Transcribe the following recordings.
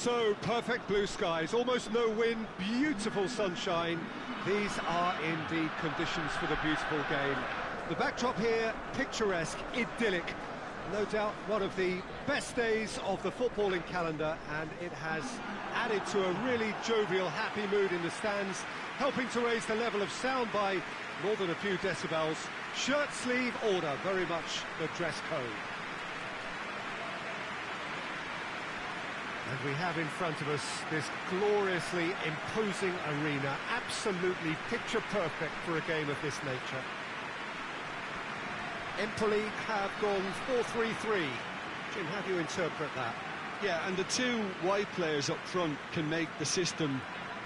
So, perfect blue skies, almost no wind, beautiful sunshine. These are indeed conditions for the beautiful game. The backdrop here, picturesque, idyllic. No doubt one of the best days of the footballing calendar, and it has added to a really jovial, happy mood in the stands, helping to raise the level of sound by more than a few decibels. Shirt sleeve order, very much the dress code. And we have in front of us this gloriously imposing arena, absolutely picture perfect for a game of this nature. Empoli have gone 4-3-3. Jim, how do you interpret that? Yeah, and the two wide players up front can make the system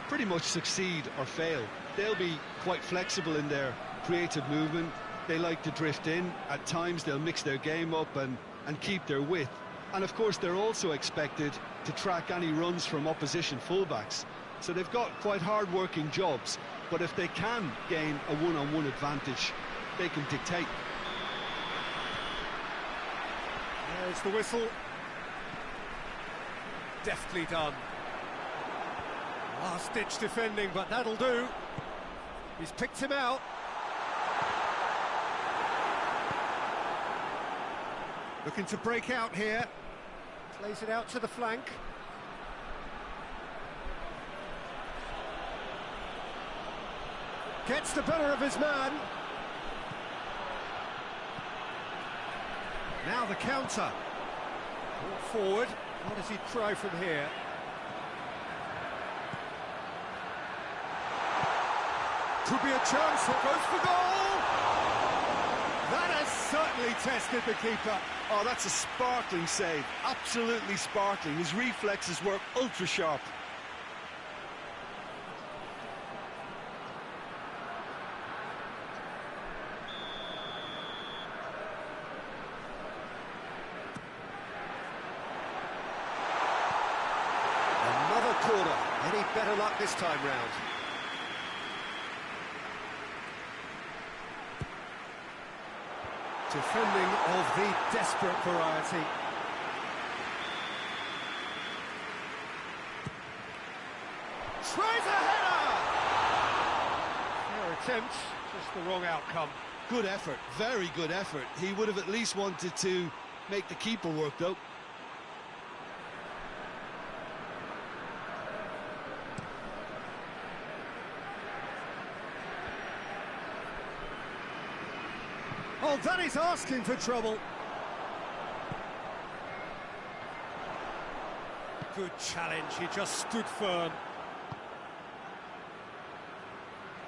pretty much succeed or fail. They'll be quite flexible in their creative movement. They like to drift in. At times they'll mix their game up and keep their width. And of course they're also expected to track any runs from opposition fullbacks. So they've got quite hard-working jobs, but if they can gain a one-on-one advantage, they can dictate. There's the whistle. Deftly done. Last-ditch defending, but that'll do. He's picked him out. Looking to break out here. Plays it out to the flank. Gets the better of his man. Now the counter. Brought forward. What does he try from here? Could be a chance. Goes for goal. That has certainly tested the keeper. Oh, that's a sparkling save. Absolutely sparkling. His reflexes were ultra sharp. Another corner. Any better luck this time round? Defending of the desperate variety. Tries a header! Fair attempt, just the wrong outcome. Good effort, very good effort. He would have at least wanted to make the keeper work, though. Oh, that is asking for trouble. Good challenge, he just stood firm.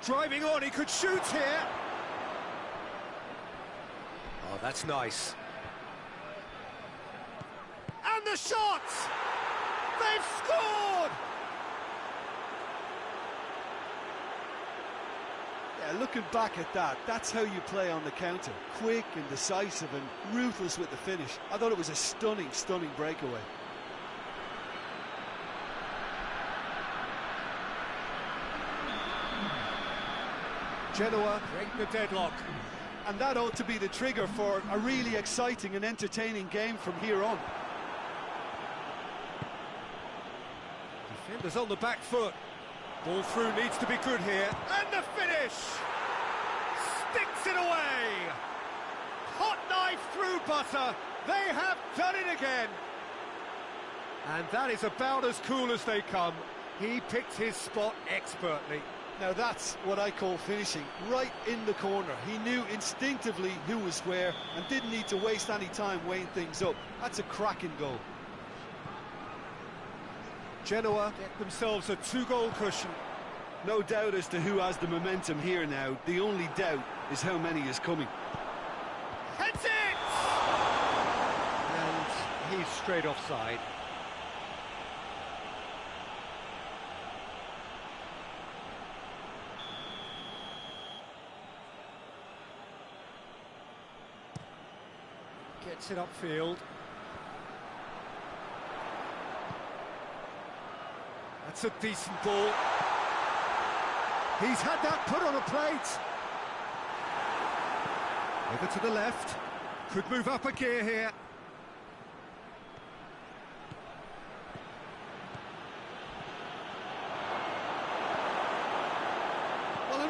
Driving on, he could shoot here. Oh, that's nice. And the shot! They've scored! Yeah, looking back at that, that's how you play on the counter. Quick and decisive and ruthless with the finish. I thought it was a stunning, stunning breakaway. Genoa break the deadlock. And that ought to be the trigger for a really exciting and entertaining game from here on. Defenders on the back foot. Ball through needs to be good here. And the finish! Sticks it away! Hot knife through butter. They have done it again. And that is about as cool as they come. He picked his spot expertly. Now that's what I call finishing, right in the corner. He knew instinctively who was where and didn't need to waste any time weighing things up. That's a cracking goal. Genoa get themselves a two-goal cushion. No doubt as to who has the momentum here now. The only doubt is how many is coming. Heads it! And he's straight offside. Gets it upfield. That's a decent ball. He's had that put on a plate. Over to the left. Could move up a gear here.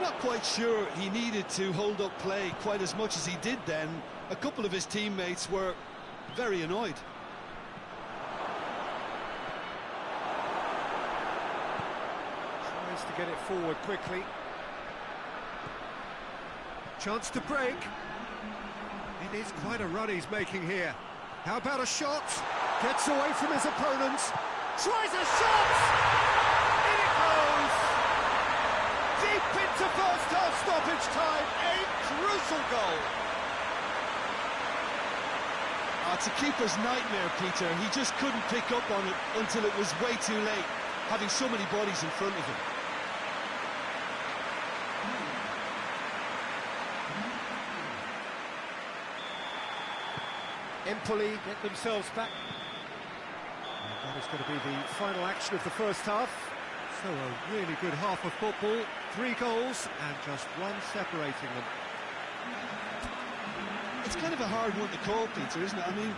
I'm not quite sure he needed to hold up play quite as much as he did then. A couple of his teammates were very annoyed. Tries to get it forward quickly. Chance to break. It is quite a run he's making here. How about a shot? Gets away from his opponents. Tries a shot! In it goes! Deep into first half stoppage time. A crucial goal. It's a keeper's nightmare, Peter. He just couldn't pick up on it until it was way too late, having so many bodies in front of him. Empoli get themselves back. And that is going to be the final action of the first half. So a really good half of football. 3 goals and just one separating them. It's kind of a hard one to call, Peter, isn't it? I mean,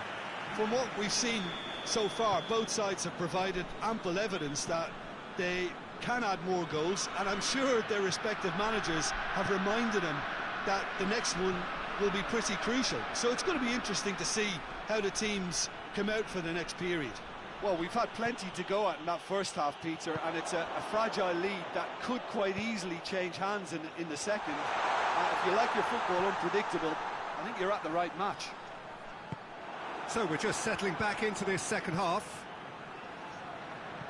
from what we've seen so far, both sides have provided ample evidence that they can add more goals, and I'm sure their respective managers have reminded them that the next one will be pretty crucial. So it's going to be interesting to see how the teams come out for the next period. Well, we've had plenty to go at in that first half, Peter, and it's a fragile lead that could quite easily change hands in the second. If you like your football unpredictable, I think you're at the right match. So we're just settling back into this second half.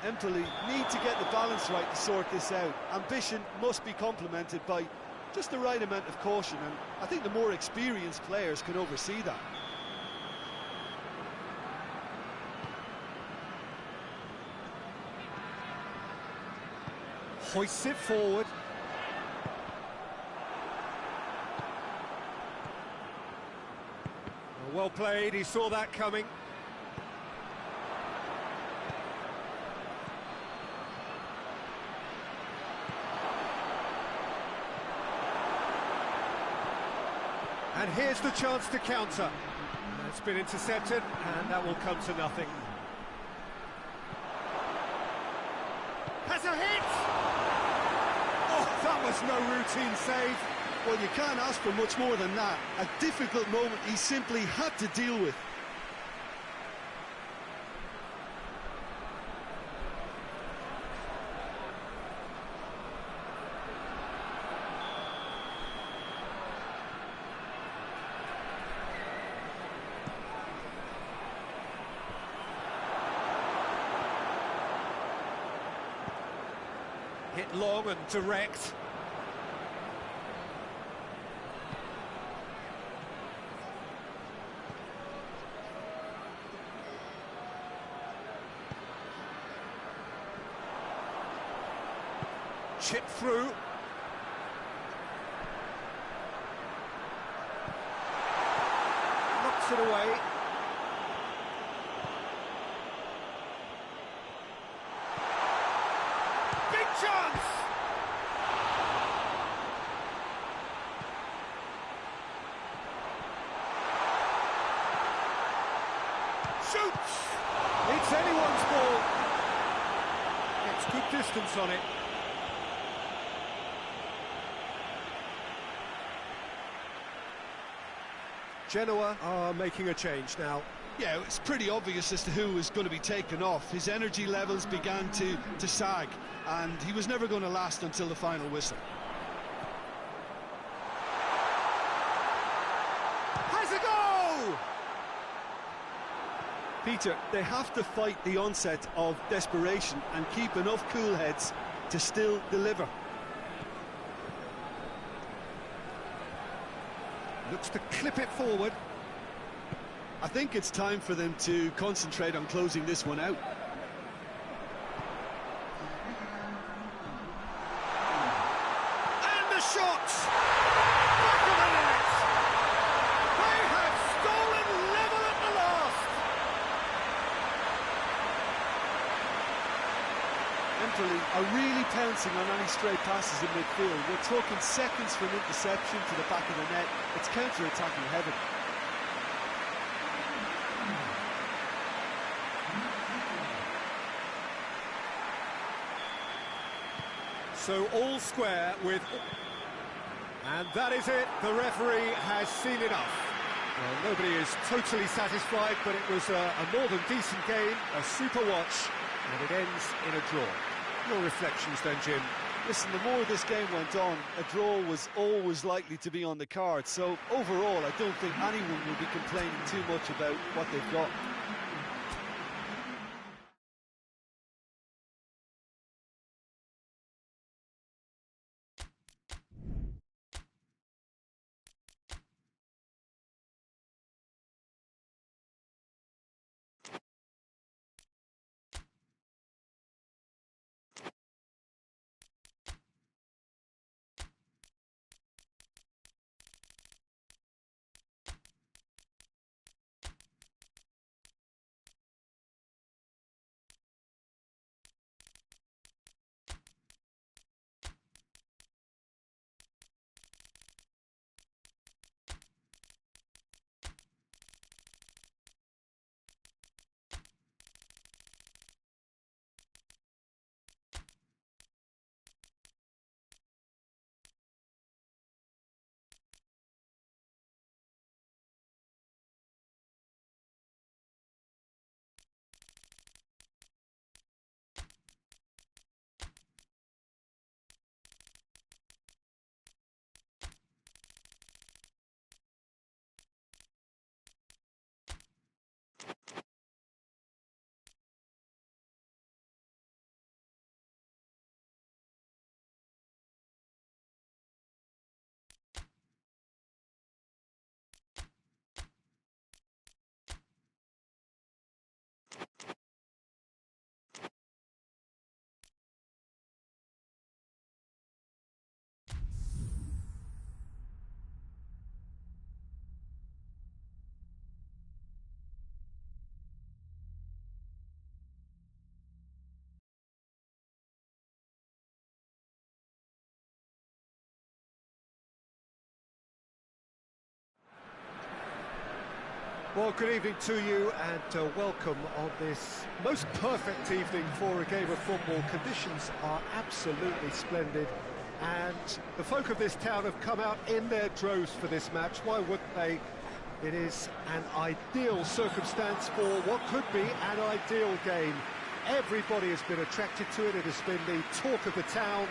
Empoli need to get the balance right to sort this out. Ambition must be complemented by just the right amount of caution, and I think the more experienced players can oversee that. Hoists it forward. Well played, he saw that coming. And here's the chance to counter. It's been intercepted, and that will come to nothing. Has a hit! Oh, that was no routine save. Well, you can't ask for much more than that. A difficult moment he simply had to deal with. Hit long and direct. Chip through. Knocks it away. Big chance! Shoots! It's anyone's ball. Gets good distance on it. Genoa are making a change now. Yeah, it's pretty obvious as to who was going to be taken off. His energy levels began to sag, and he was never going to last until the final whistle. Has a go! Peter, they have to fight the onset of desperation and keep enough cool heads to still deliver. Looks to clip it forward. I think it's time for them to concentrate on closing this one out. And the shot! Back of the net! They have stolen level at the last! Empoli are really pouncing on any stray passes in midfield. We're talking seconds from interception to the back of the net. It's counter-attacking heaven. So all square with And that is it. The referee has seen enough. Well, nobody is totally satisfied, but it was a more than decent game, a super watch, and it ends in a draw. Your reflections then, Jim? Listen, the more this game went on, a draw was always likely to be on the card. So overall, I don't think anyone will be complaining too much about what they've got. Well, good evening to you and welcome on this most perfect evening for a game of football. Conditions are absolutely splendid and the folk of this town have come out in their droves for this match. Why wouldn't they? It is an ideal circumstance for what could be an ideal game. Everybody has been attracted to it. It has been the talk of the town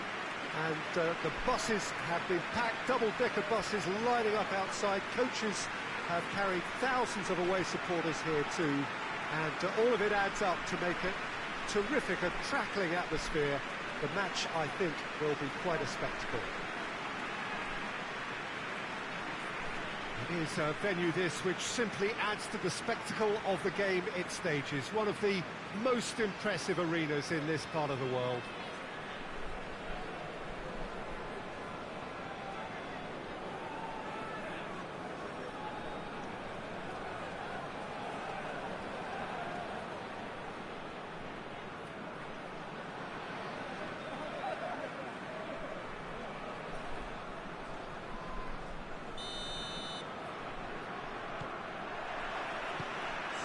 and the buses have been packed, double-decker buses lining up outside. Coaches have carried thousands of away supporters here too, and all of it adds up to make it terrific, a crackling atmosphere. The match, I think, will be quite a spectacle. It is a venue this which simply adds to the spectacle of the game it stages, one of the most impressive arenas in this part of the world.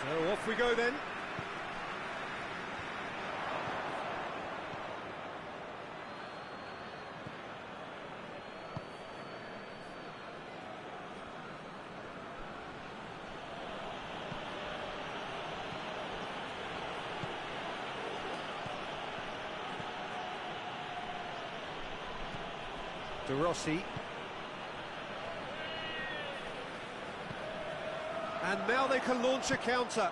So off we go then. De Rossi. And now they can launch a counter.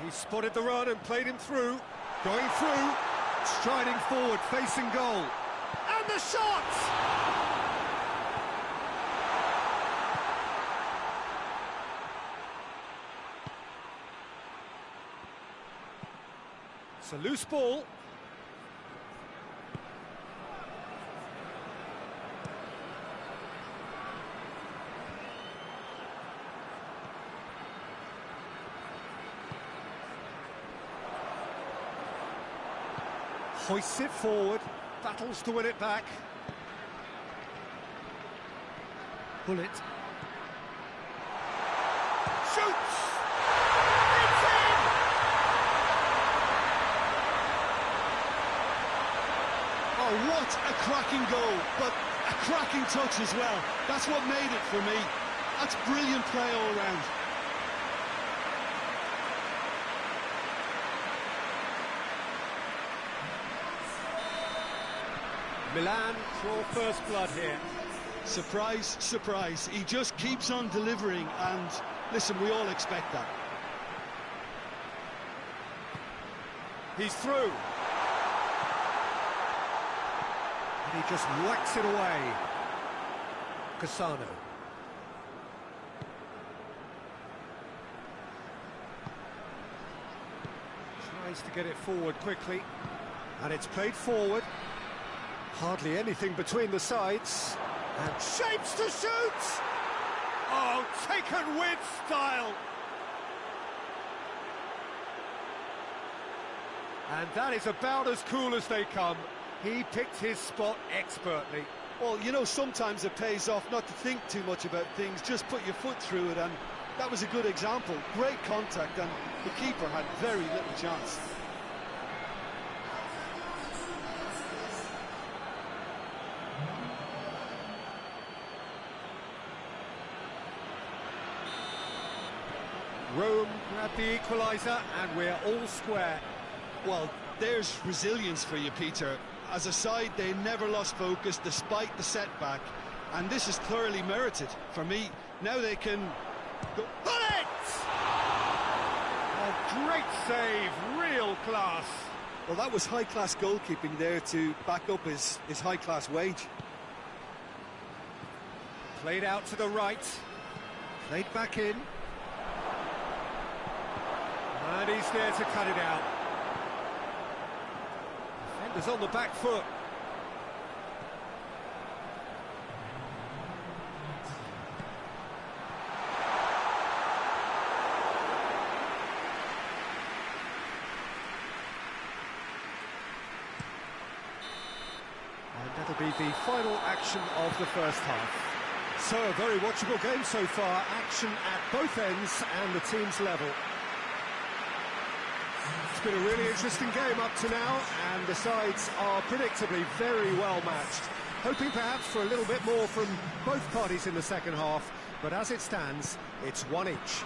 He spotted the run and played him through. Going through, striding forward, facing goal. And the shot! It's a loose ball. Hoists it forward, battles to win it back. Bullet. Shoots! It's in! Oh, what a cracking goal, but A cracking touch as well. That's what made it for me. That's brilliant play all round. Milan draw first blood here. Surprise, surprise. He just keeps on delivering, and listen, we all expect that. He's through. And he just whacks it away. Cassano. Tries to get it forward quickly. And it's played forward. Hardly anything between the sides. And shapes to shoot! Oh, taken with style! And that is about as cool as they come. He picked his spot expertly. Well, you know, sometimes it pays off not to think too much about things, just put your foot through it, and that was a good example. Great contact, and the keeper had very little chance. Rome grabbed the equaliser, and we're all square. Well, there's resilience for you, Peter. As a side, they never lost focus despite the setback, and this is thoroughly merited. For me, now they can go. Put it! A great save, real class. Well, that was high-class goalkeeping there to back up his high-class wage. Played out to the right, played back in. And he's there to cut it out. Defender's on the back foot. And that'll be the final action of the first half. So, a very watchable game so far. Action at both ends and the team's level. It's been a really interesting game up to now, and the sides are predictably very well matched. Hoping perhaps for a little bit more from both parties in the second half, but as it stands, it's one each. If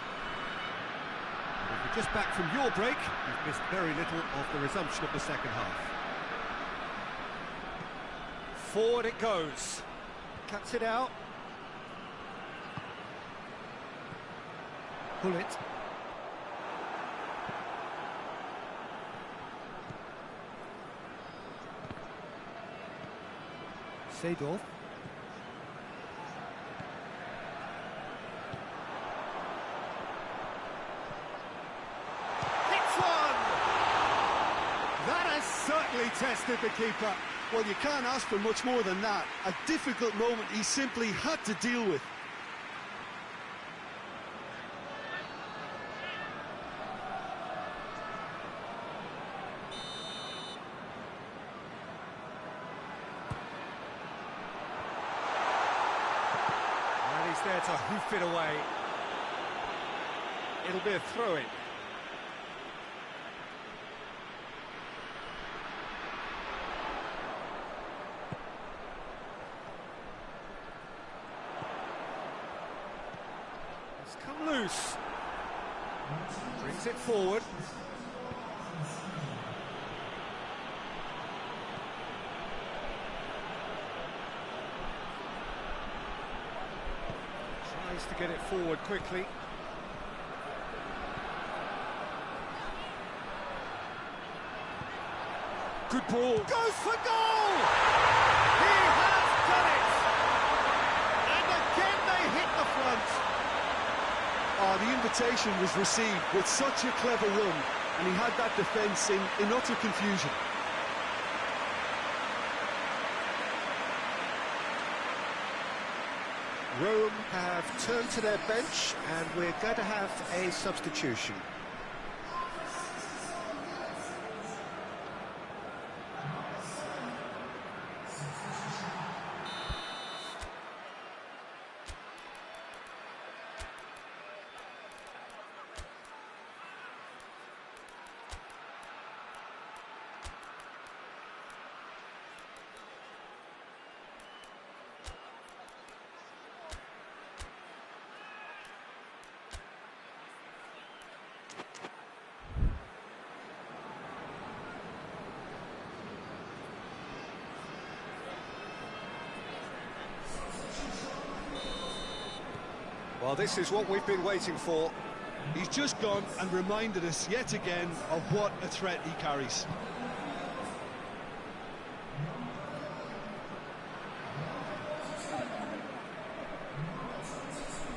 you're just back from your break, you've missed very little of the resumption of the second half. Forward it goes. Cuts it out. Pull it. Seedorf. Hits one! That has certainly tested the keeper. Well, you can't ask for much more than that. A difficult moment he simply had to deal with. There to hoof it away. It'll be a throw-in. It's come loose. Brings it forward. To get it forward quickly. Good ball. Goes for goal! He has done it! And again they hit the front. Oh, the invitation was received with such a clever run, and he had that defence in utter confusion. Rome have turned to their bench, and we're going to have a substitution. Well, this is what we've been waiting for. He's just gone and reminded us yet again of what a threat he carries.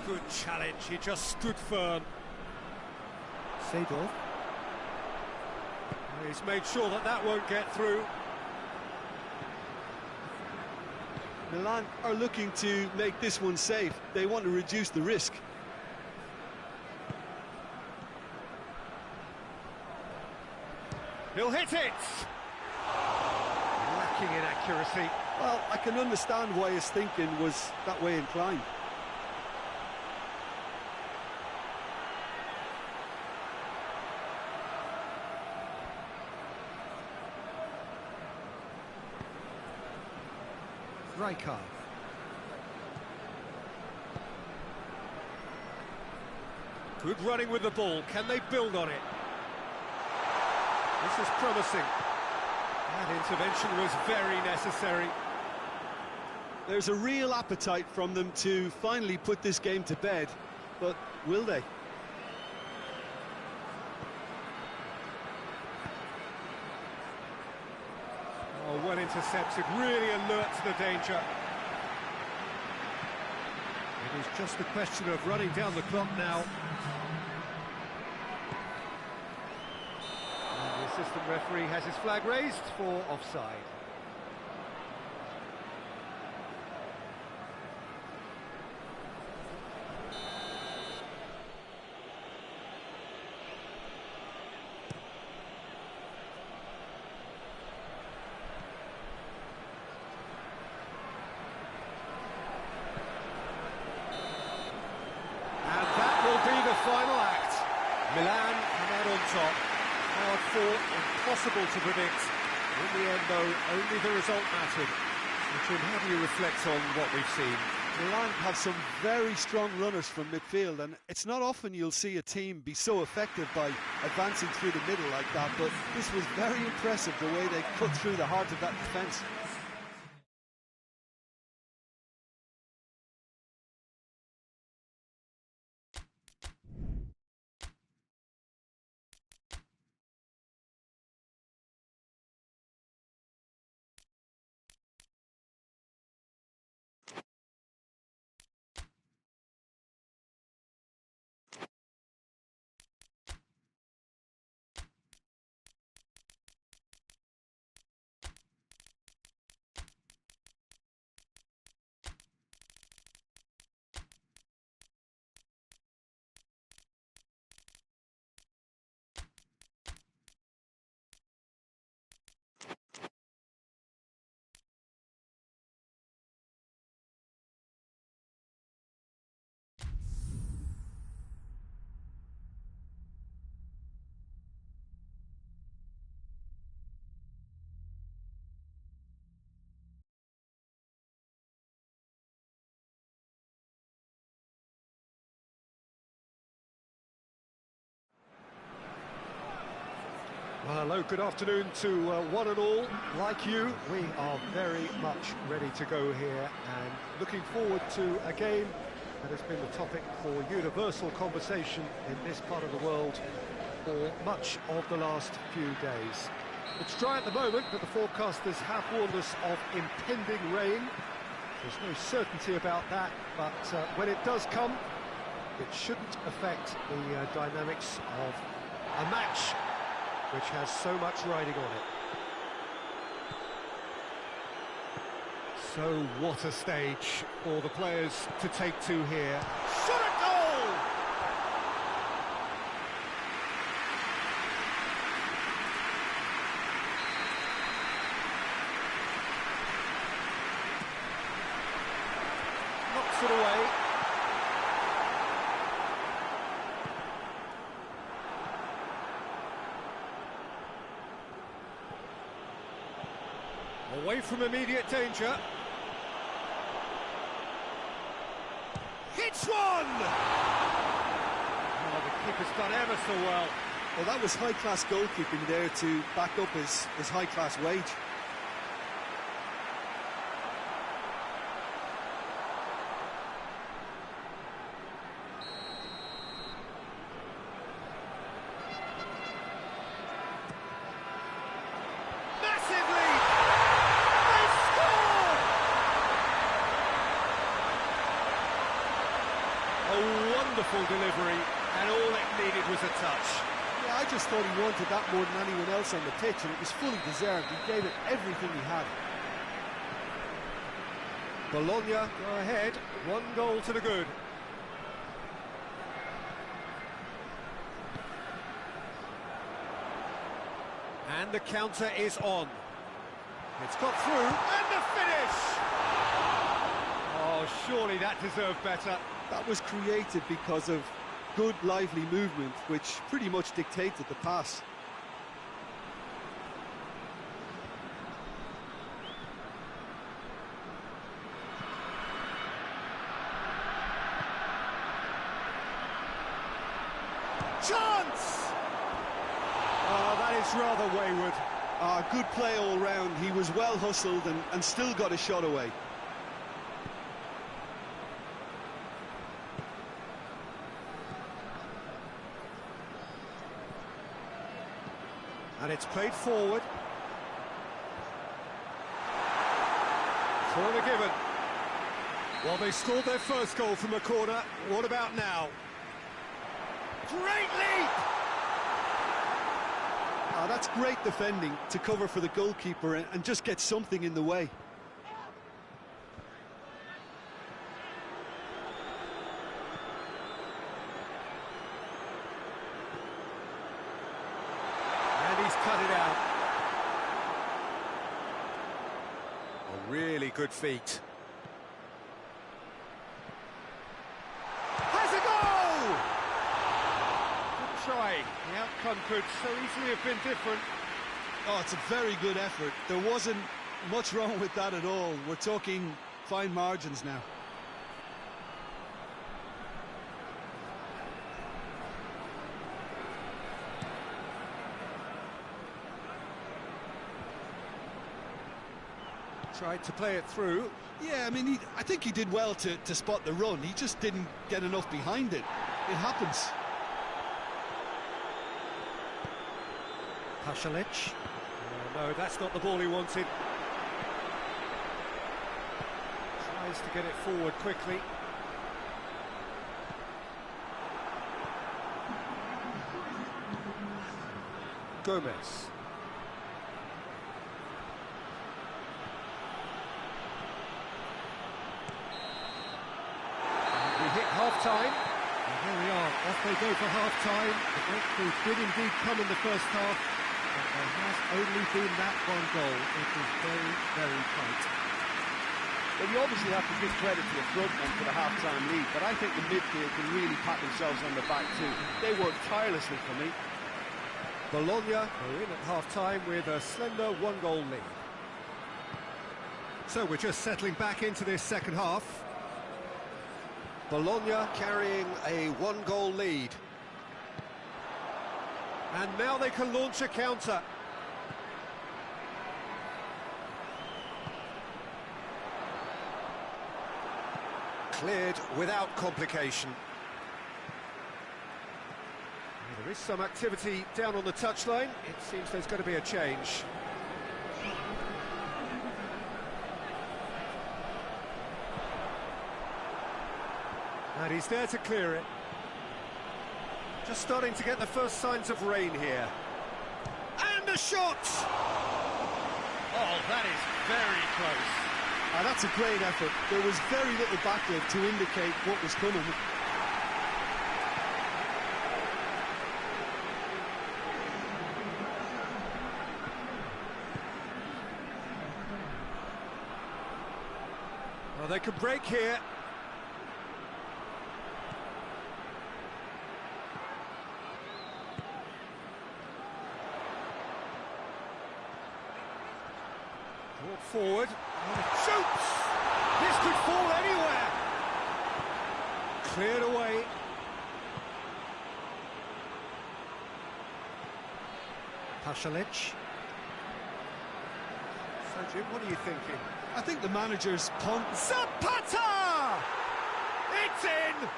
Good challenge, he just stood firm. Seedorf. He's made sure that that won't get through. Milan are looking to make this one safe. They want to reduce the risk. He'll hit it! Lacking in accuracy. Well, I can understand why his thinking was that way inclined. Rijkaard. Good running with the ball. Can they build on it? This is promising. That intervention was very necessary. There's a real appetite from them to finally put this game to bed, but will they? Oh, well intercepted, really alert to the danger. It is just a question of running down the clock now. And the assistant referee has his flag raised for offside. Final act. Milan come out on top. Hard fought, impossible to predict. In the end, though, only the result mattered. So, Jim, how do you reflect on what we've seen? Milan have some very strong runners from midfield, and it's not often you'll see a team be so effective by advancing through the middle like that, but this was very impressive, the way they cut through the heart of that defence. Well, hello, good afternoon to one and all. Like you, we are very much ready to go here and looking forward to a game that has been the topic for universal conversation in this part of the world for much of the last few days. It's dry at the moment, but the forecasters have warned us of impending rain. There's no certainty about that, but when it does come, it shouldn't affect the dynamics of a match which has so much riding on it. So what a stage for the players to take to here. Shot a goal! Knocks it away. Away from immediate danger. Hits one! Oh, the keeper's done ever so well. Well, that was high-class goalkeeping there to back up his high-class wage. Wonderful delivery, and all it needed was a touch. Yeah, I just thought he wanted that more than anyone else on the pitch, and it was fully deserved. He gave it everything he had. Bologna go ahead, 1 goal to the good. And the counter is on. It's got through, and the finish! Oh, surely that deserved better. That was created because of good, lively movement, which pretty much dictated the pass. Chance! Oh, that is rather wayward. Good play all round. He was well hustled and still got a shot away. And it's played forward. Corner given. Well, they scored their first goal from a corner. What about now? Great leap! That's great defending to cover for the goalkeeper and just get something in the way. And he's cut it out. A really good feat. Has a goal! Good try. The outcome could so easily have been different. Oh, it's a very good effort. There wasn't much wrong with that at all. We're talking fine margins now. Tried to play it through. Yeah, I mean, I think he did well to spot the run. He just didn't get enough behind it. It happens. Pasalic. No, that's not the ball he wanted. Tries to get it forward quickly. Gomez. We hit half-time. And here we are, off they go for half-time. The breakthrough did indeed come in the first half, but there has only been that 1 goal. It was very, very tight. Well, you obviously have to give credit to the front men for the half-time lead, but I think the midfield can really pat themselves on the back too. They worked tirelessly for me. Bologna are in at half-time with a slender 1-goal lead. So we're just settling back into this second half. Bologna carrying a 1-goal lead. And now they can launch a counter. Cleared without complication. There is some activity down on the touchline. It seems there's going to be a change. And he's there to clear it. Just starting to get the first signs of rain here. And a shot! Oh, that is very close. That's a great effort. There was very little backlift to indicate what was coming. Well, they could break here. Brought forward. Shoots! This could fall anywhere. Cleared away. Pasalic. So, Jim, what are you thinking? I think the manager's punt. Zapata! It's in!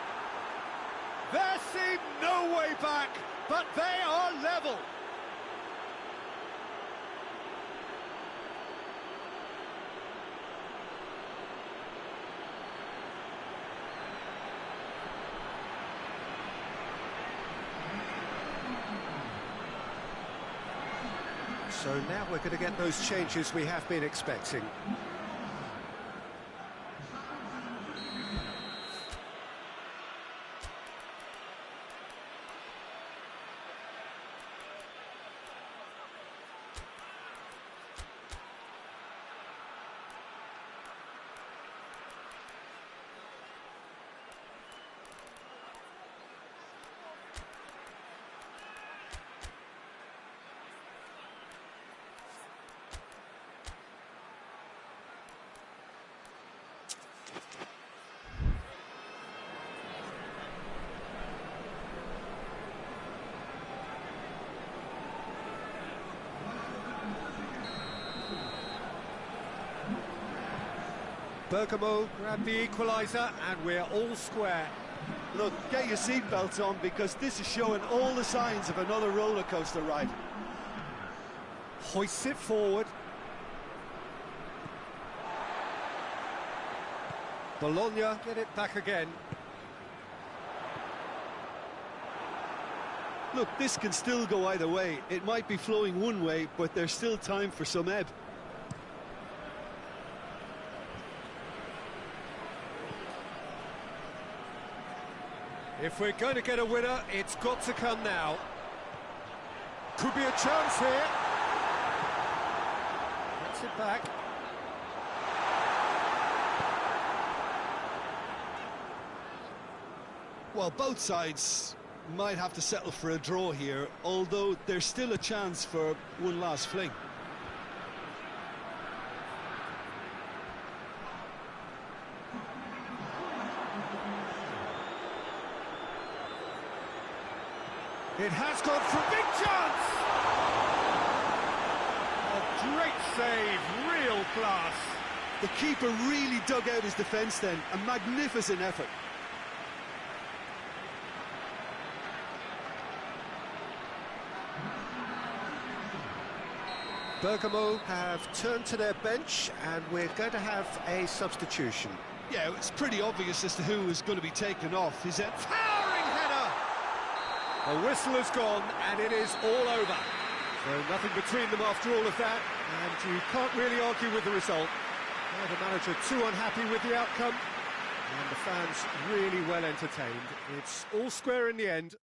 There seemed no way back, but they are level. So now we're going to get those changes we have been expecting. Bergamo grabbed the equaliser, and we're all square. Look, get your seatbelts on, because this is showing all the signs of another roller coaster ride. Hoists it forward. Bologna get it back again. Look, this can still go either way. It might be flowing one way, but there's still time for some ebb. If we're going to get a winner, it's got to come now. Could be a chance here. Gets it back. Well, both sides might have to settle for a draw here, although there's still a chance for one last fling. It has gone for a big chance! A great save, real class. The keeper really dug out his defence then, a magnificent effort. Bergamo have turned to their bench, and we're going to have a substitution. Yeah, it's pretty obvious as to who is going to be taken off. Is it? Towering header! The whistle has gone, and it is all over. So nothing between them after all of that, and you can't really argue with the result. Now the manager too unhappy with the outcome, and the fans really well entertained. It's all square in the end.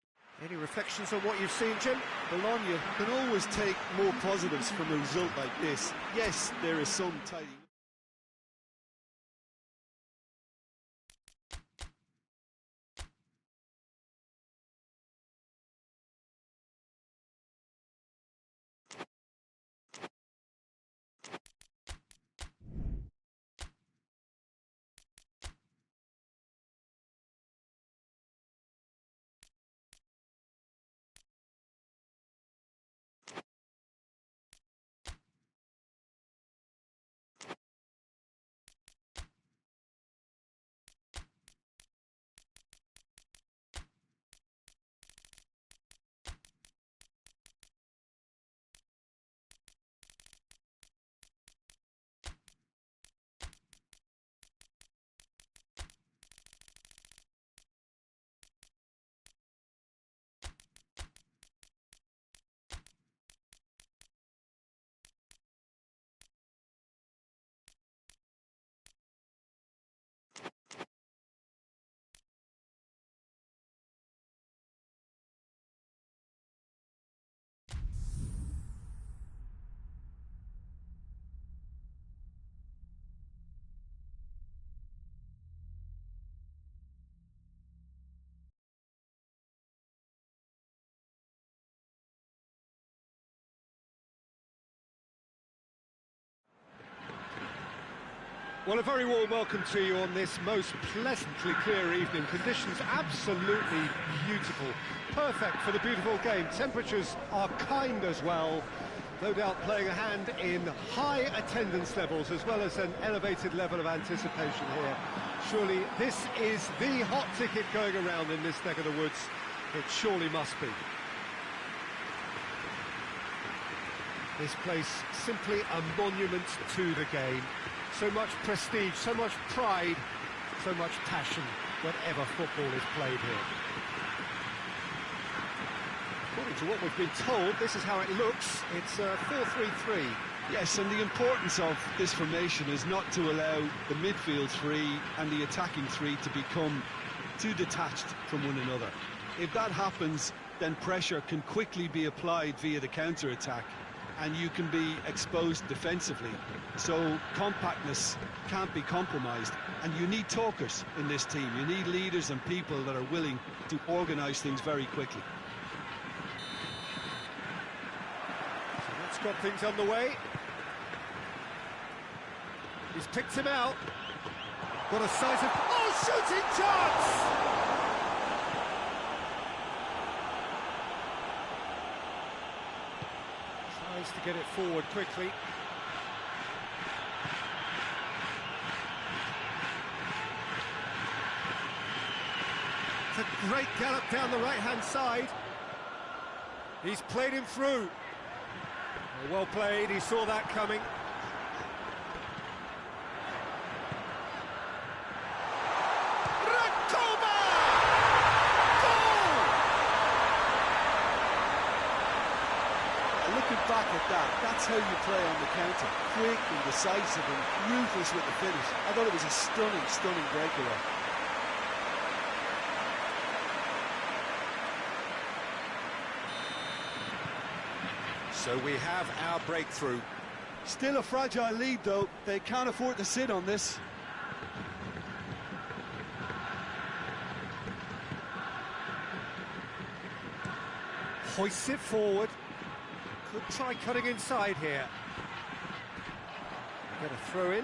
Any reflections on what you've seen, Jim? Bologna can always take more positives from a result like this. Yes, there is some tidying. Well, a very warm welcome to you on this most pleasantly clear evening. Conditions absolutely beautiful, perfect for the beautiful game. Temperatures are kind as well, no doubt playing a hand in high attendance levels as well as an elevated level of anticipation here. Surely this is the hot ticket going around in this neck of the woods. It surely must be. This place simply a monument to the game. So much prestige, so much pride, so much passion whenever football is played here. To what we've been told, this is how it looks. It's 4-3-3. Yes, and the importance of this formation is not to allow the midfield three and the attacking three to become too detached from one another. If that happens, then pressure can quickly be applied via the counter-attack, and you can be exposed defensively. So compactness can't be compromised, and you need talkers in this team. You need leaders and people that are willing to organise things very quickly. So that's got things underway. He's picked him out. Got a size of... Oh, shooting chance! Tries to get it forward quickly. It's a great gallop down the right-hand side. He's played him through. Well played, he saw that coming. Back at that, that's how you play on the counter. Quick and decisive and ruthless with the finish. I thought it was a stunning, stunning breakaway. So we have our breakthrough. Still a fragile lead though, they can't afford to sit on this. Hoists it forward. Could try cutting inside here. Get a throw in.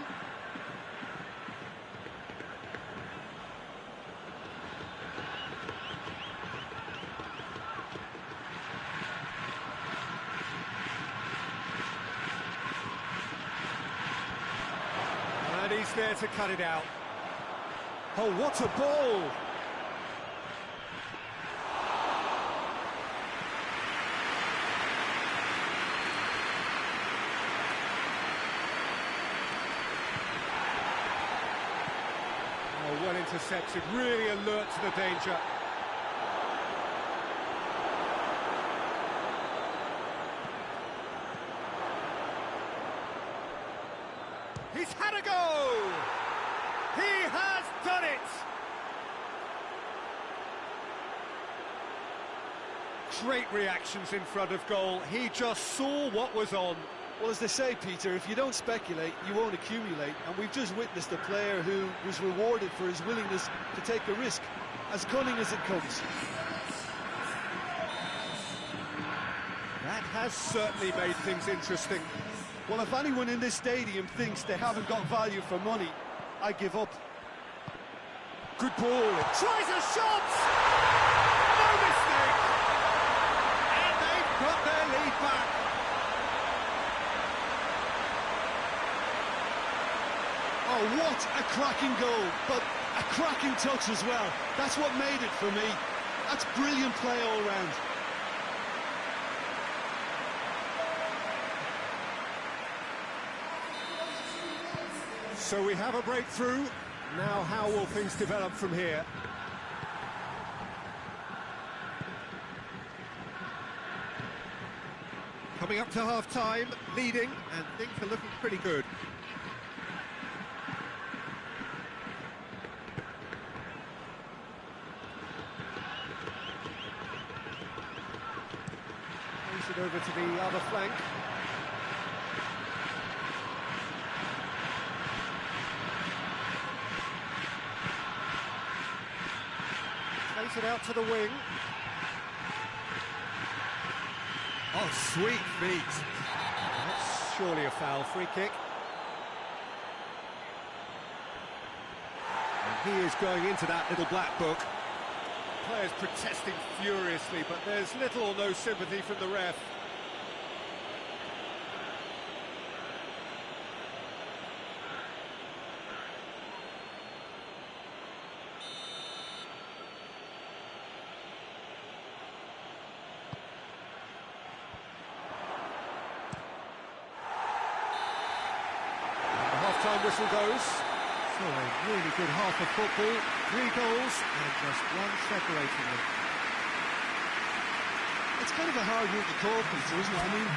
And he's there to cut it out. Oh, what a ball! Well intercepted, really alert to the danger. He's had a go! He has done it! Great reactions in front of goal. He just saw what was on. Well, as they say, Peter, if you don't speculate, you won't accumulate. And we've just witnessed a player who was rewarded for his willingness to take a risk, as cunning as it comes. That has certainly made things interesting. Well, if anyone in this stadium thinks they haven't got value for money, I give up. Good ball. Tries a shot! No mistake! And they've got their lead back. Oh, what a cracking goal, but a cracking touch as well. That's what made it for me. That's brilliant play all round. So we have a breakthrough. Now how will things develop from here? Coming up to half-time, leading, and things are looking pretty good. It over to the other flank. Plays it out to the wing. Oh, sweet feet. That's surely a foul. Free kick. And he is going into that little black book. Players protesting furiously, but there's little or no sympathy from the ref. The half-time whistle goes. So a really good half of football, 3 goals and just one separating them. It's kind of a hard one to call, Peter, isn't it? I mean,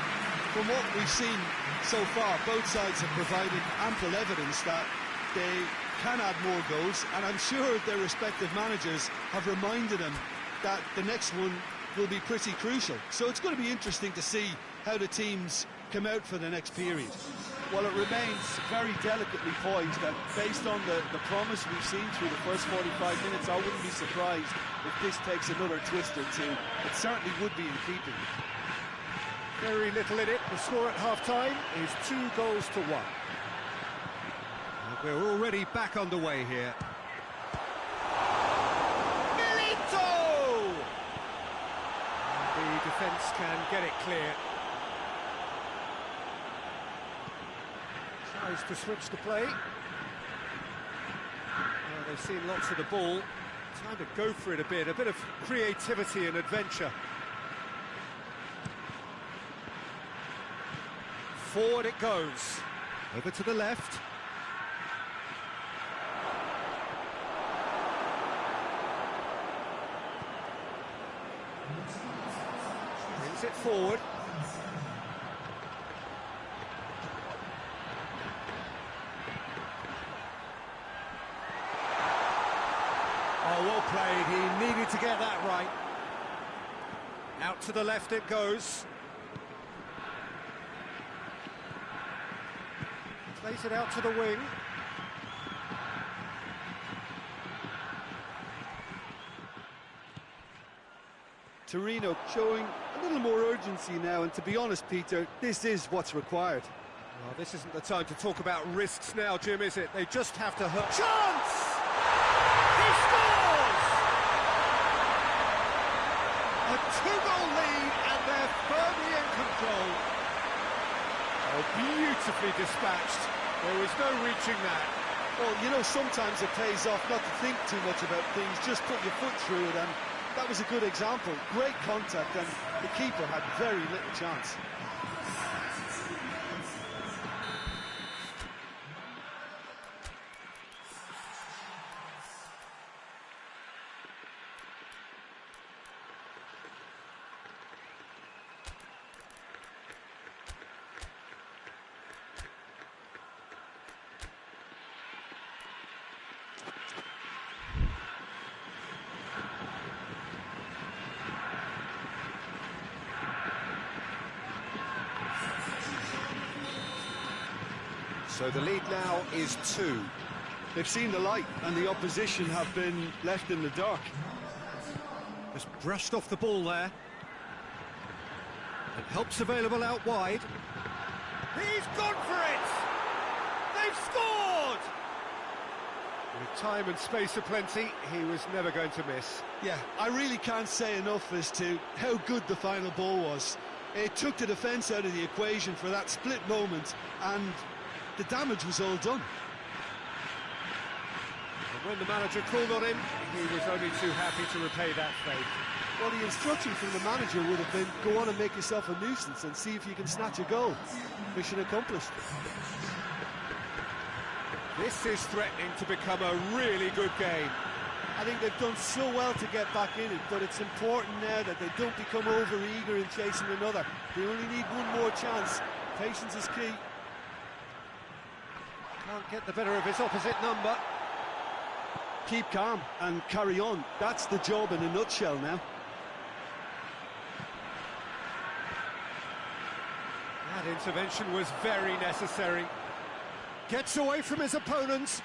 from what we've seen so far, both sides have provided ample evidence that they can add more goals, and I'm sure their respective managers have reminded them that the next one will be pretty crucial. So it's going to be interesting to see how the teams come out for the next period. Well, it remains very delicately poised, and based on the promise we've seen through the first 45 minutes, I wouldn't be surprised if this takes another twist or two. It certainly would be in keeping. Very little in it. The score at half-time is 2-1. And we're already back underway here. Milito! The defence can get it clear. Tries to switch the play. Well, they've seen lots of the ball. Time to go for it a bit of creativity and adventure. Forward it goes. Over to the left. Brings it forward. Oh, well played. He needed to get that right. Out to the left it goes. Plays it out to the wing. Torino showing a little more urgency now, and to be honest, Peter, this is what's required. Well, this isn't the time to talk about risks now, Jim, is it? They just have to hurt. Chance! He scores! A 2-goal lead, and they're firmly in control. Oh, beautifully dispatched. There was no reaching that. Well, you know, sometimes it pays off not to think too much about things, just put your foot through it, and that was a good example. Great contact, and the keeper had very little chance. So the lead now is 2. They've seen the light, and the opposition have been left in the dark. Just brushed off the ball there. And help's available out wide. He's gone for it! They've scored! With time and space aplenty, he was never going to miss. Yeah, I really can't say enough as to how good the final ball was. It took the defence out of the equation for that split moment, and the damage was all done. And when the manager called on him, he was only too happy to repay that favour. Well, the instruction from the manager would have been, go on and make yourself a nuisance and see if you can snatch a goal. Mission accomplished. This is threatening to become a really good game. I think they've done so well to get back in it, but it's important now that they don't become over-eager in chasing another. They only need one more chance. Patience is key. Can't get the better of his opposite number. Keep calm and carry on. That's the job in a nutshell now. That intervention was very necessary. Gets away from his opponents.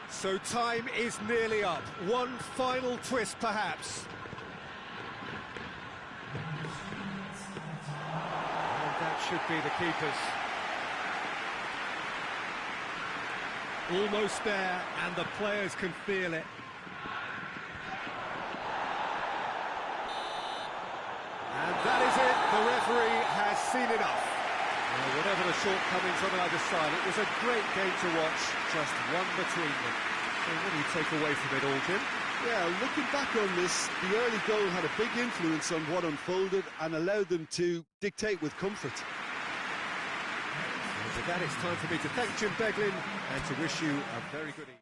So time is nearly up. One final twist, perhaps. And that should be the keepers. Almost there, and the players can feel it. And that is it. The referee has seen enough. Well, whatever the shortcomings on either side, it was a great game to watch, just one between them. So what do you take away from it all, Jim? Yeah, looking back on this, the early goal had a big influence on what unfolded and allowed them to dictate with comfort. And with that, it's time for me to thank Jim Beglin and to wish you a very good evening.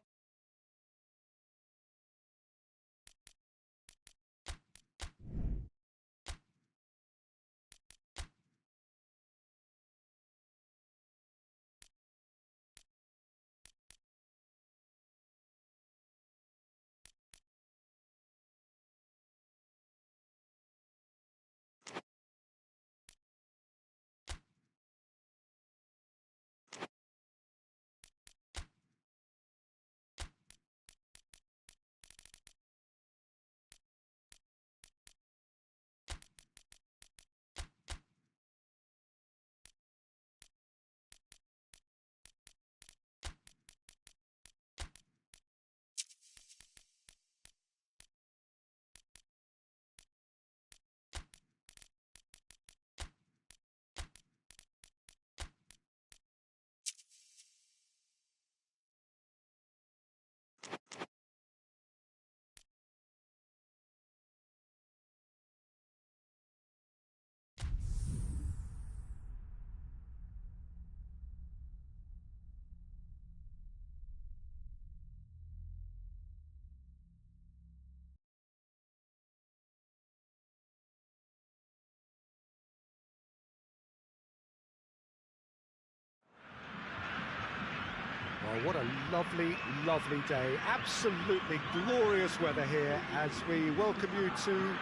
What a lovely, lovely day. Absolutely glorious weather here as we welcome you to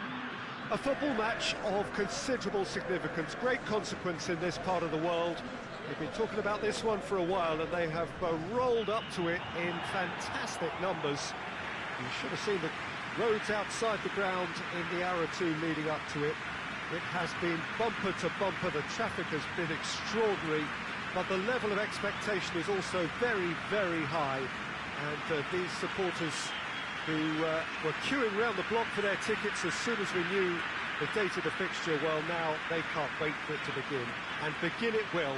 a football match of considerable significance, great consequence in this part of the world. We've been talking about this one for a while and they have rolled up to it in fantastic numbers. You should have seen the roads outside the ground in the hour or two leading up to it. It has been bumper to bumper, the traffic has been extraordinary, but the level of expectation is also very, very high. And these supporters who were queuing around the block for their tickets as soon as we knew the date of the fixture, well, now they can't wait for it to begin. And begin it will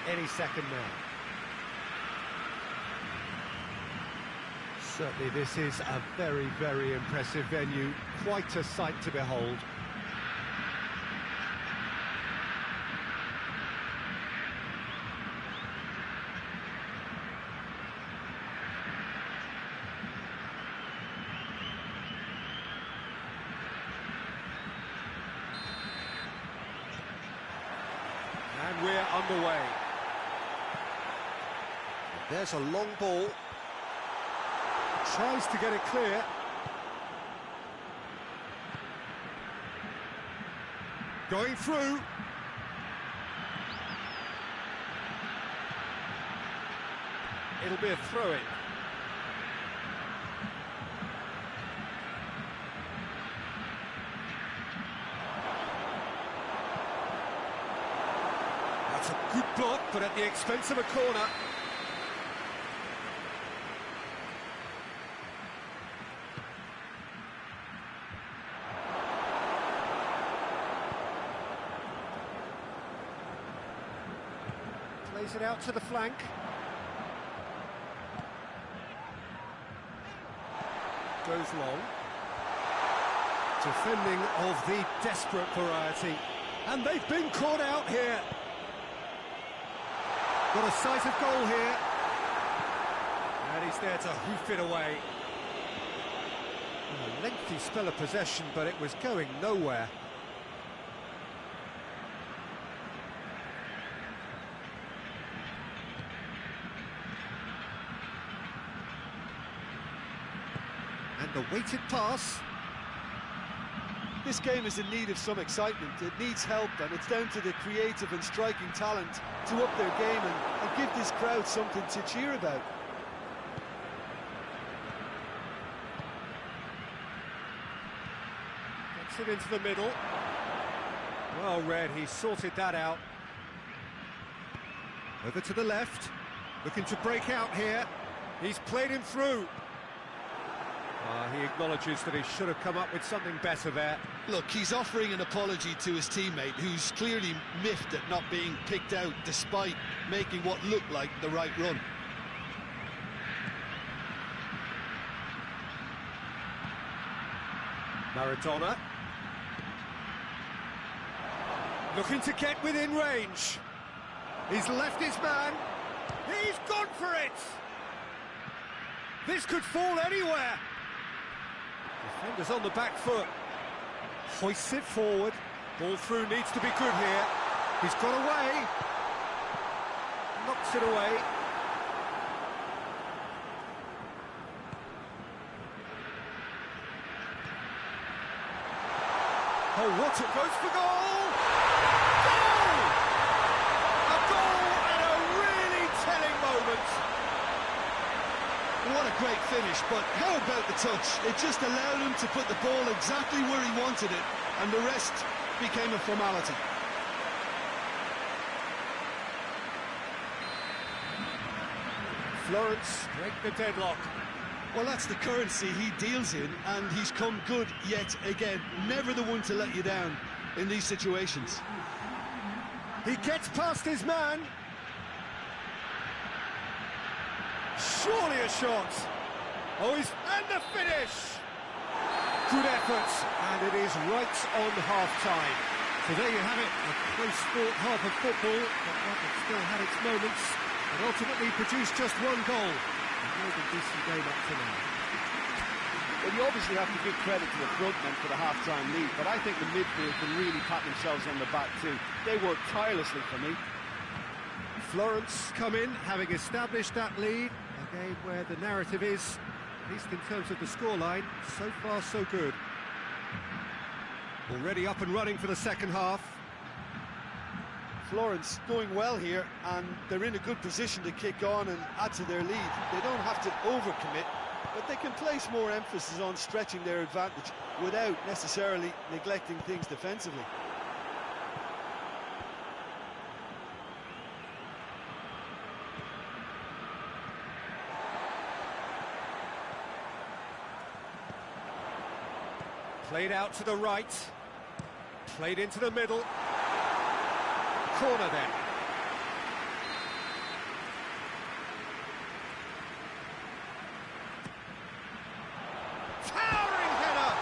any second now. Certainly this is a very, very impressive venue, quite a sight to behold. And we're underway. There's a long ball. Tries to get it clear. Going through. It'll be a throw-in. That's a good block, but at the expense of a corner. Plays it out to the flank. Goes long. Defending of the desperate variety. And they've been caught out here. Got a sight of goal here. And he's there to hoof it away. A lengthy spell of possession, but it was going nowhere. And the weighted pass. This game is in need of some excitement. It needs help, and it's down to the creative and striking talent to up their game and give this crowd something to cheer about. Gets it into the middle. Well read, he sorted that out. Over to the left. Looking to break out here. He's played him through. He acknowledges that he should have come up with something better there. Look, he's offering an apology to his teammate, who's clearly miffed at not being picked out despite making what looked like the right run. Maradona. Looking to get within range. He's left his man. He's gone for it! This could fall anywhere. Defenders on the back foot. Hoists it forward. Ball through needs to be good here. He's got away. Knocks it away. Oh, what a goes for goal! Goal! A goal and a really telling moment. What a great finish, but how about the touch? It just allowed him to put the ball exactly where he wanted it, and the rest became a formality. Florence break the deadlock. Well, that's the currency he deals in, and he's come good yet again. Never the one to let you down in these situations. He gets past his man. Surely a shot. Oh, he's... and the finish! Good effort, and it is right on half-time. So there you have it, a close-fought half of football, but one that still had its moments, and ultimately produced just one goal. A really decent game up to now. Well, you obviously have to give credit to the front men for the half-time lead, but I think the midfield can really pat themselves on the back too. They worked tirelessly for me. Florence come in, having established that lead, A game where the narrative is, at least in terms of the scoreline, so far so good. Already up and running for the second half. Florence going well here, and they're in a good position to kick on and add to their lead. They don't have to overcommit, but they can place more emphasis on stretching their advantage without necessarily neglecting things defensively. Played out to the right, played into the middle. Corner then. Towering header!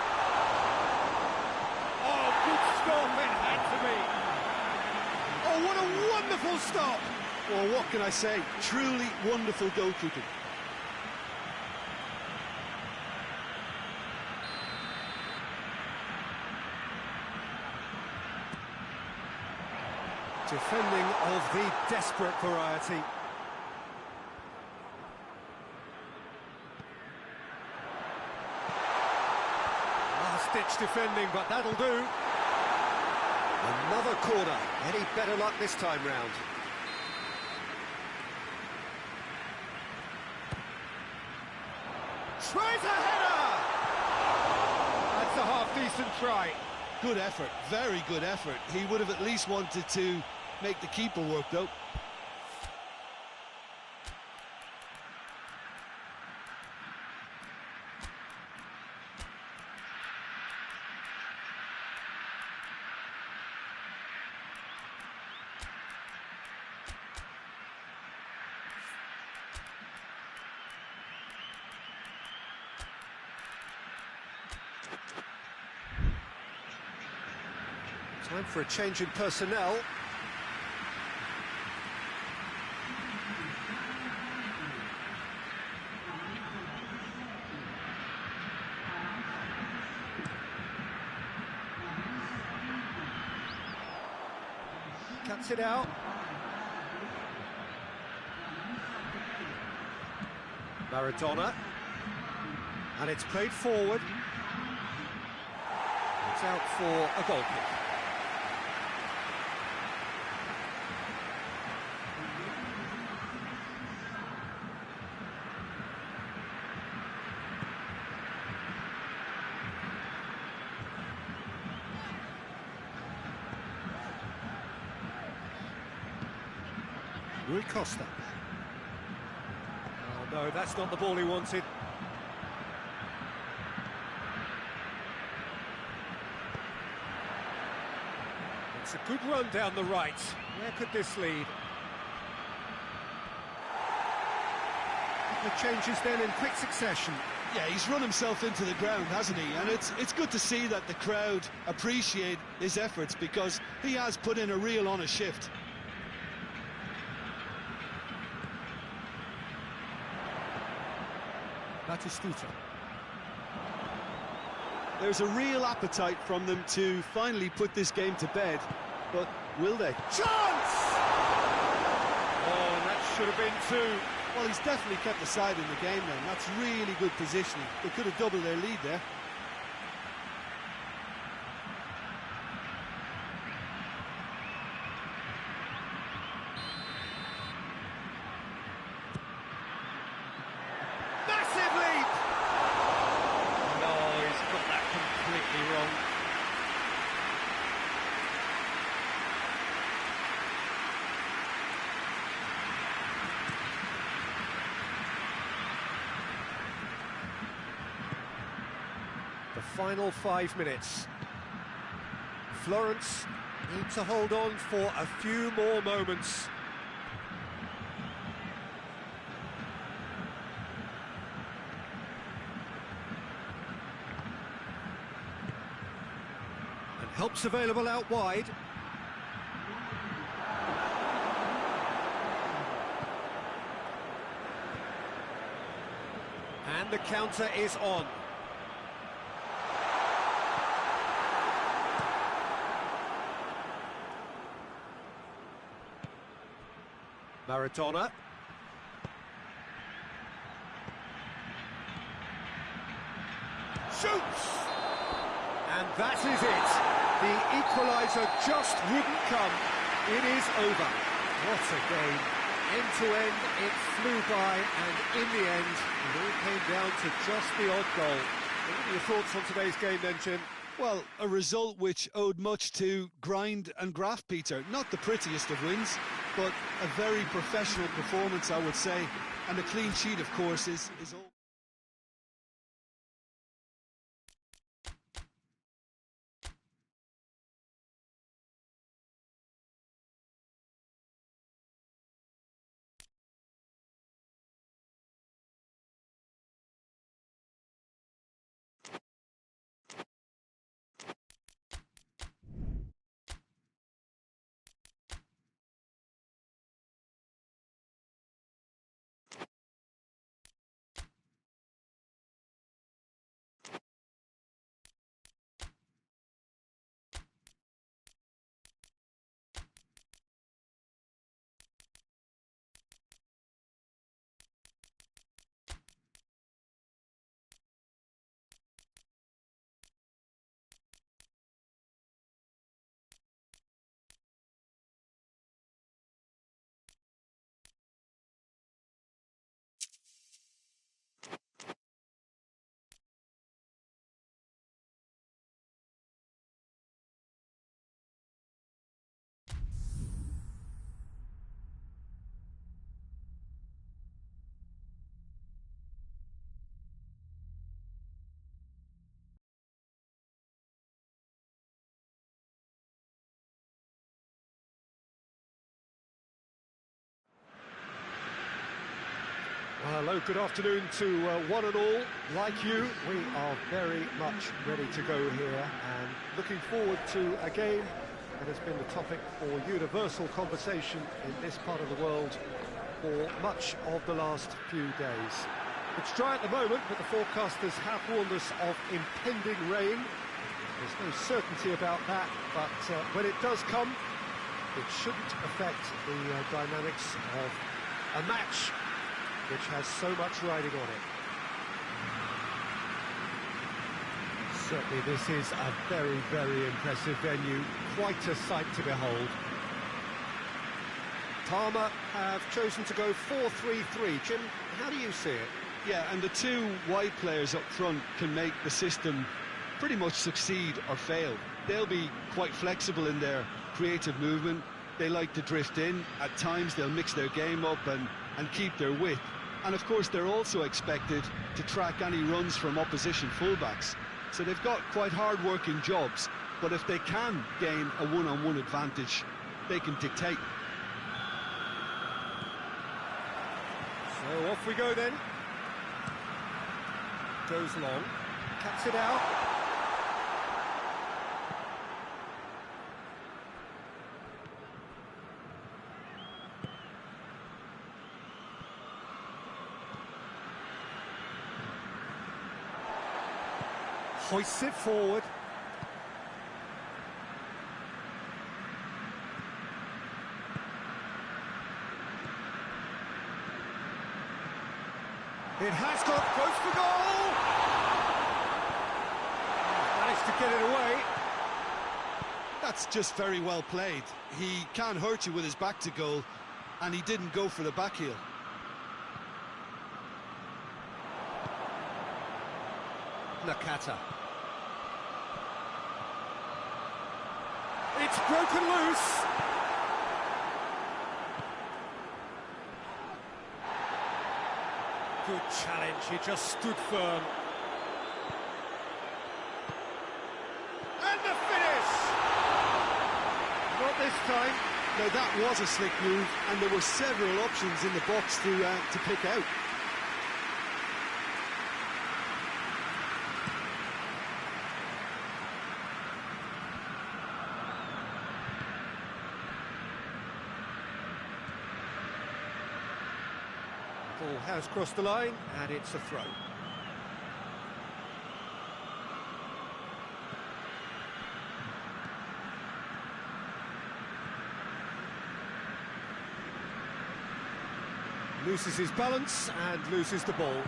Oh, good stop it had to be. Oh, what a wonderful stop! Well, what can I say? Truly wonderful goalkeeping. Defending of the desperate variety. Last-ditch defending, but that'll do. Another corner. Any better luck this time round? Tries a header! That's a half-decent try. Good effort, very good effort. He would have at least wanted to make the keeper work, though. Time for a change in personnel. Cuts it out. Maradona. And it's played forward. It's out for a goal kick. Rui Costa. Oh no, that's not the ball he wanted. It's a good run down the right. Where could this lead? The changes then in quick succession. Yeah, he's run himself into the ground, hasn't he? And it's good to see that the crowd appreciate his efforts, because he has put in a real honest shift. Batistuta. There's a real appetite from them to finally put this game to bed, but will they? Chance! Oh, and that should have been two. Well, he's definitely kept the side in the game then. That's really good positioning. They could have doubled their lead there. Massive leap! No, he's got that completely wrong. The final 5 minutes. Florence need to hold on for a few more moments. And help's available out wide. And the counter is on. Maradona. shoots! And that is it. The equaliser just wouldn't come. It is over. What a game. End to end, it flew by, and in the end, it all came down to just the odd goal. What are your thoughts on today's game then, Jim? Well, a result which owed much to grind and graft, Peter. Not the prettiest of wins, but a very professional performance, I would say. And a clean sheet, of course, is all. Hello, good afternoon to one and all. Like you, we are very much ready to go here and looking forward to a game that has been the topic for universal conversation in this part of the world for much of the last few days. It's dry at the moment, but the forecasters have warned us of impending rain. There's no certainty about that, but when it does come, it shouldn't affect the dynamics of a match which has so much riding on it. Certainly this is a very, very impressive venue, quite a sight to behold. Parma have chosen to go 4-3-3. Jim, how do you see it? Yeah, and the two wide players up front can make the system pretty much succeed or fail. They'll be quite flexible in their creative movement. They like to drift in. At times they'll mix their game up and keep their width. And of course they're also expected to track any runs from opposition fullbacks. So they've got quite hard-working jobs, but if they can gain a one-on-one advantage, they can dictate. So off we go then. Goes long, cuts it out. Hoists it forward. It has got, goes for goal! Managed to get it away. That's just very well played. He can hurt you with his back to goal, and he didn't go for the back heel. Nakata. It's broken loose. Good challenge, he just stood firm. And the finish! Not this time. Now that was a slick move, and there were several options in the box to pick out. Ball has crossed the line, and it's a throw. Loses his balance and loses the ball.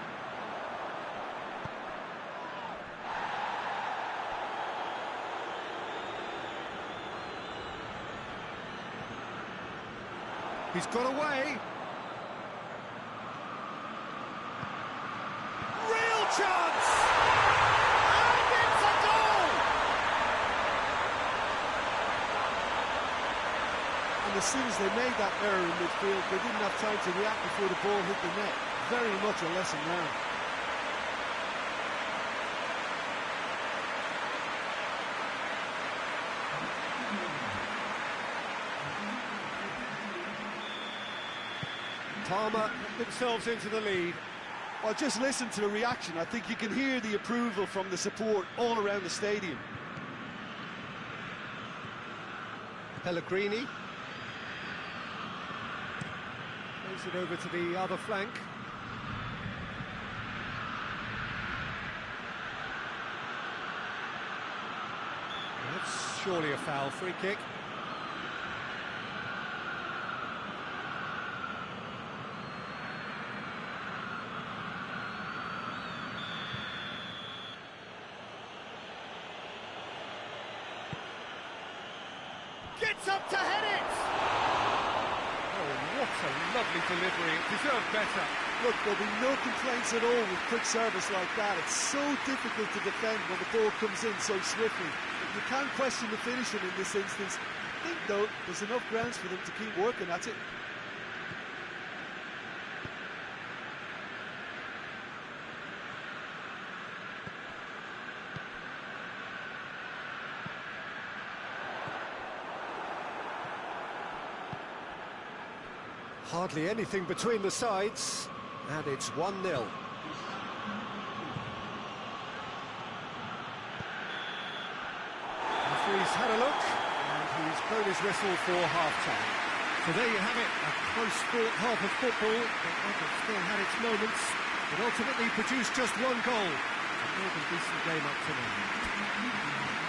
He's got away. Real chance! And it's a goal! And as soon as they made that error in midfield, they didn't have time to react before the ball hit the net. Very much a lesson learned. PARMA put themselves into the lead. Well, just listen to the reaction. I think you can hear the approval from the support all around the stadium. Pellegrini. Plays it over to the other flank. That's surely a foul, free kick. Gets up to head it! Oh, what a lovely delivery. It deserved better. Look, there'll be no complaints at all with quick service like that. It's so difficult to defend when the ball comes in so swiftly. You can't question the finishing in this instance. I think, though, there's enough grounds for them to keep working at it. Hardly anything between the sides, and it's 1-0. Referee's had a look, and he's blown his whistle for half-time. So there you have it, a close-fought half of football, but it still had its moments. It ultimately produced just one goal. A more than decent game up to now.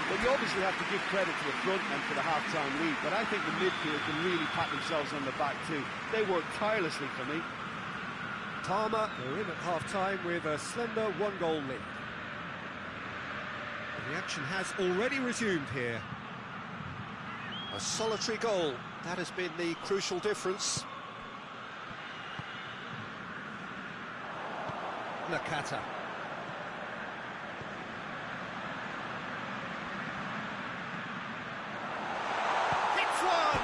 Well, you obviously have to give credit to the front men for the half-time lead, but I think the midfield can really pat themselves on the back too. They worked tirelessly for me. PARMA are in at half-time with a slender one-goal lead. The action has already resumed here. A solitary goal, that has been the crucial difference. Nakata. Hits one!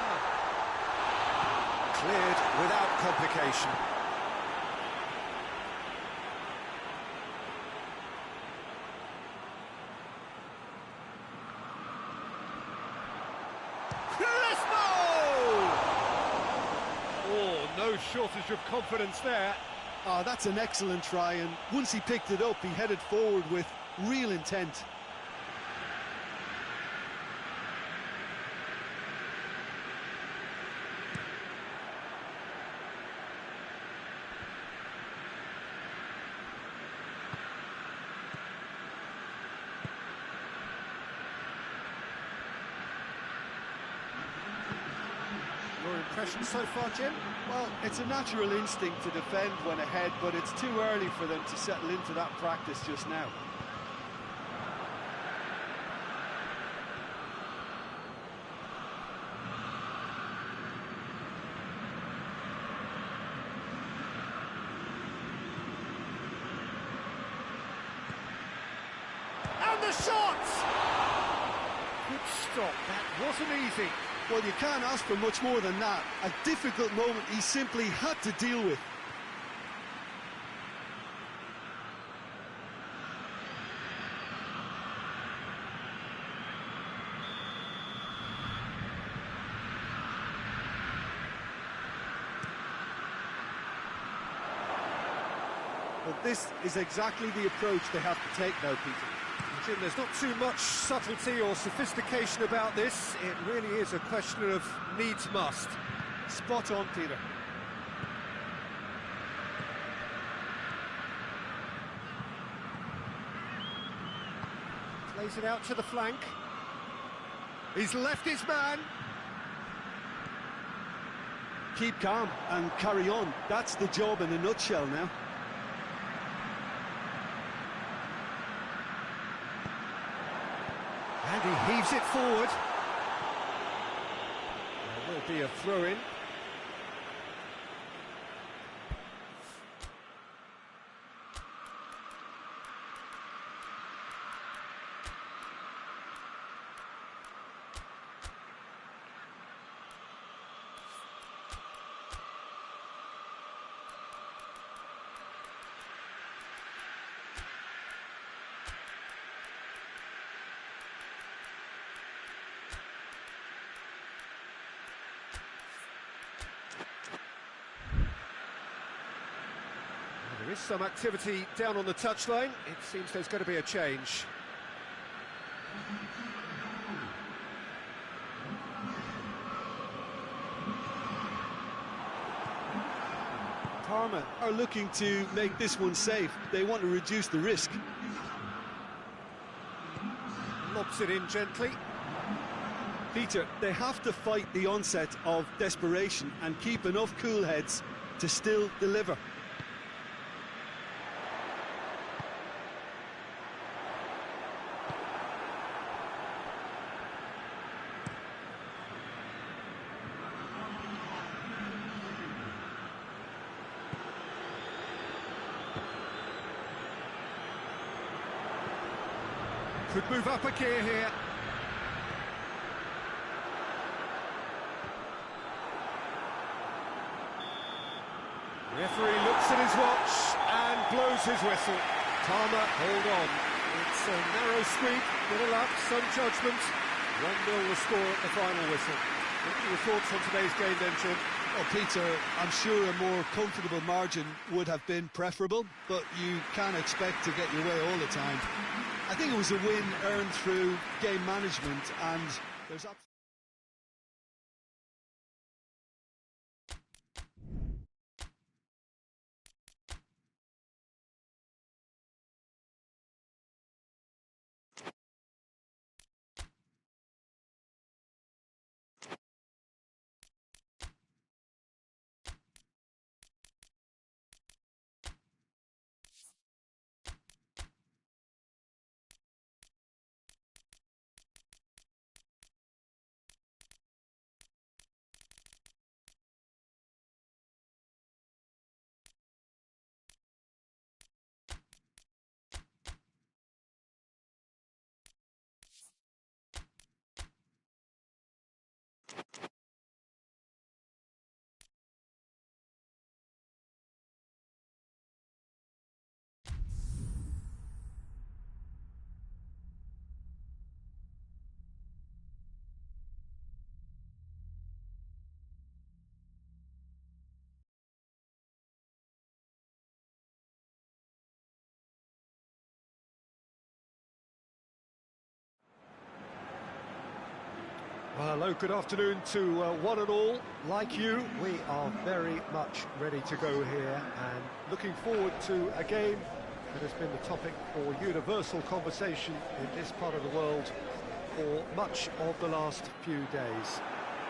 Cleared without complication. No shortage of confidence there. Oh, that's an excellent try, and once he picked it up, he headed forward with real intent. Your impression so far, Jim? Well, it's a natural instinct to defend when ahead, but it's too early for them to settle into that practice just now. And the shot! Good stop, that wasn't easy. Well, you can't ask for much more than that. A difficult moment he simply had to deal with. But this is exactly the approach they have to take now, Peter. Jim, there's not too much subtlety or sophistication about this. It really is a question of needs must. Spot on, Peter. Plays it out to the flank. He's left his man. Keep calm and carry on. That's the job in a nutshell now. And he heaves it forward. There will be a throw-in. There is some activity down on the touchline. It seems there's going to be a change. Parma are looking to make this one safe. They want to reduce the risk. Lobs it in gently. Peter, they have to fight the onset of desperation and keep enough cool heads to still deliver. Could move up a gear here. Referee looks at his watch and blows his whistle. Parma hold on. It's a narrow squeak, little luck, some judgment. 1-0 the score at the final whistle. What are your thoughts on today's game then, Jim? Well, Peter, I'm sure a more comfortable margin would have been preferable, but you can't expect to get your way all the time. I think it was a win earned through game management, and there's absolutely... Well, hello, good afternoon to one and all. Like you, we are very much ready to go here and looking forward to a game that has been the topic for universal conversation in this part of the world for much of the last few days.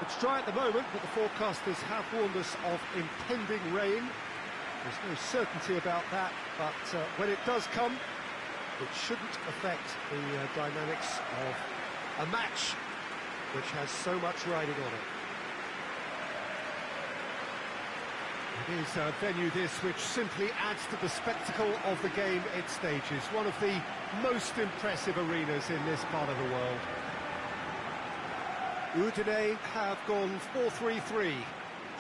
It's dry at the moment, but the forecasters have warned us of impending rain. There's no certainty about that, but when it does come, it shouldn't affect the dynamics of a match which has so much riding on it. It is a venue this which simply adds to the spectacle of the game it stages. One of the most impressive arenas in this part of the world. Udine have gone 4-3-3.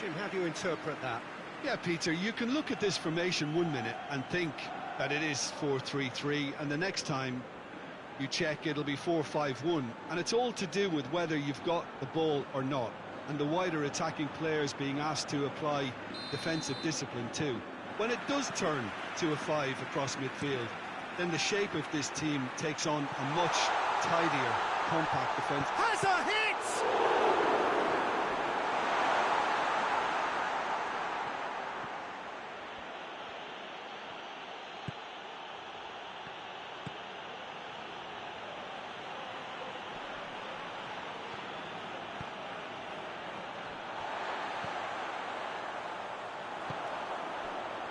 Jim, how do you interpret that? Yeah, Peter, you can look at this formation 1 minute and think that it is 4-3-3, and the next time you check, it'll be 4-5-1, and it's all to do with whether you've got the ball or not, and the wider attacking players being asked to apply defensive discipline too. When it does turn to a 5 across midfield, then the shape of this team takes on a much tidier, compact defence. Has a hit!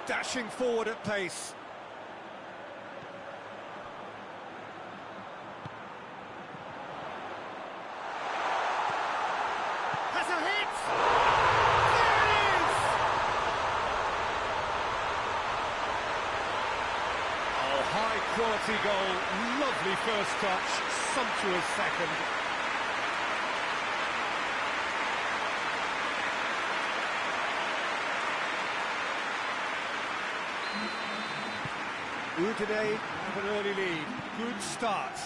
Dashing forward at pace. Has a hit! There it is! Oh, high quality goal. Lovely first touch, sumptuous second. Udine have an early lead. Good start.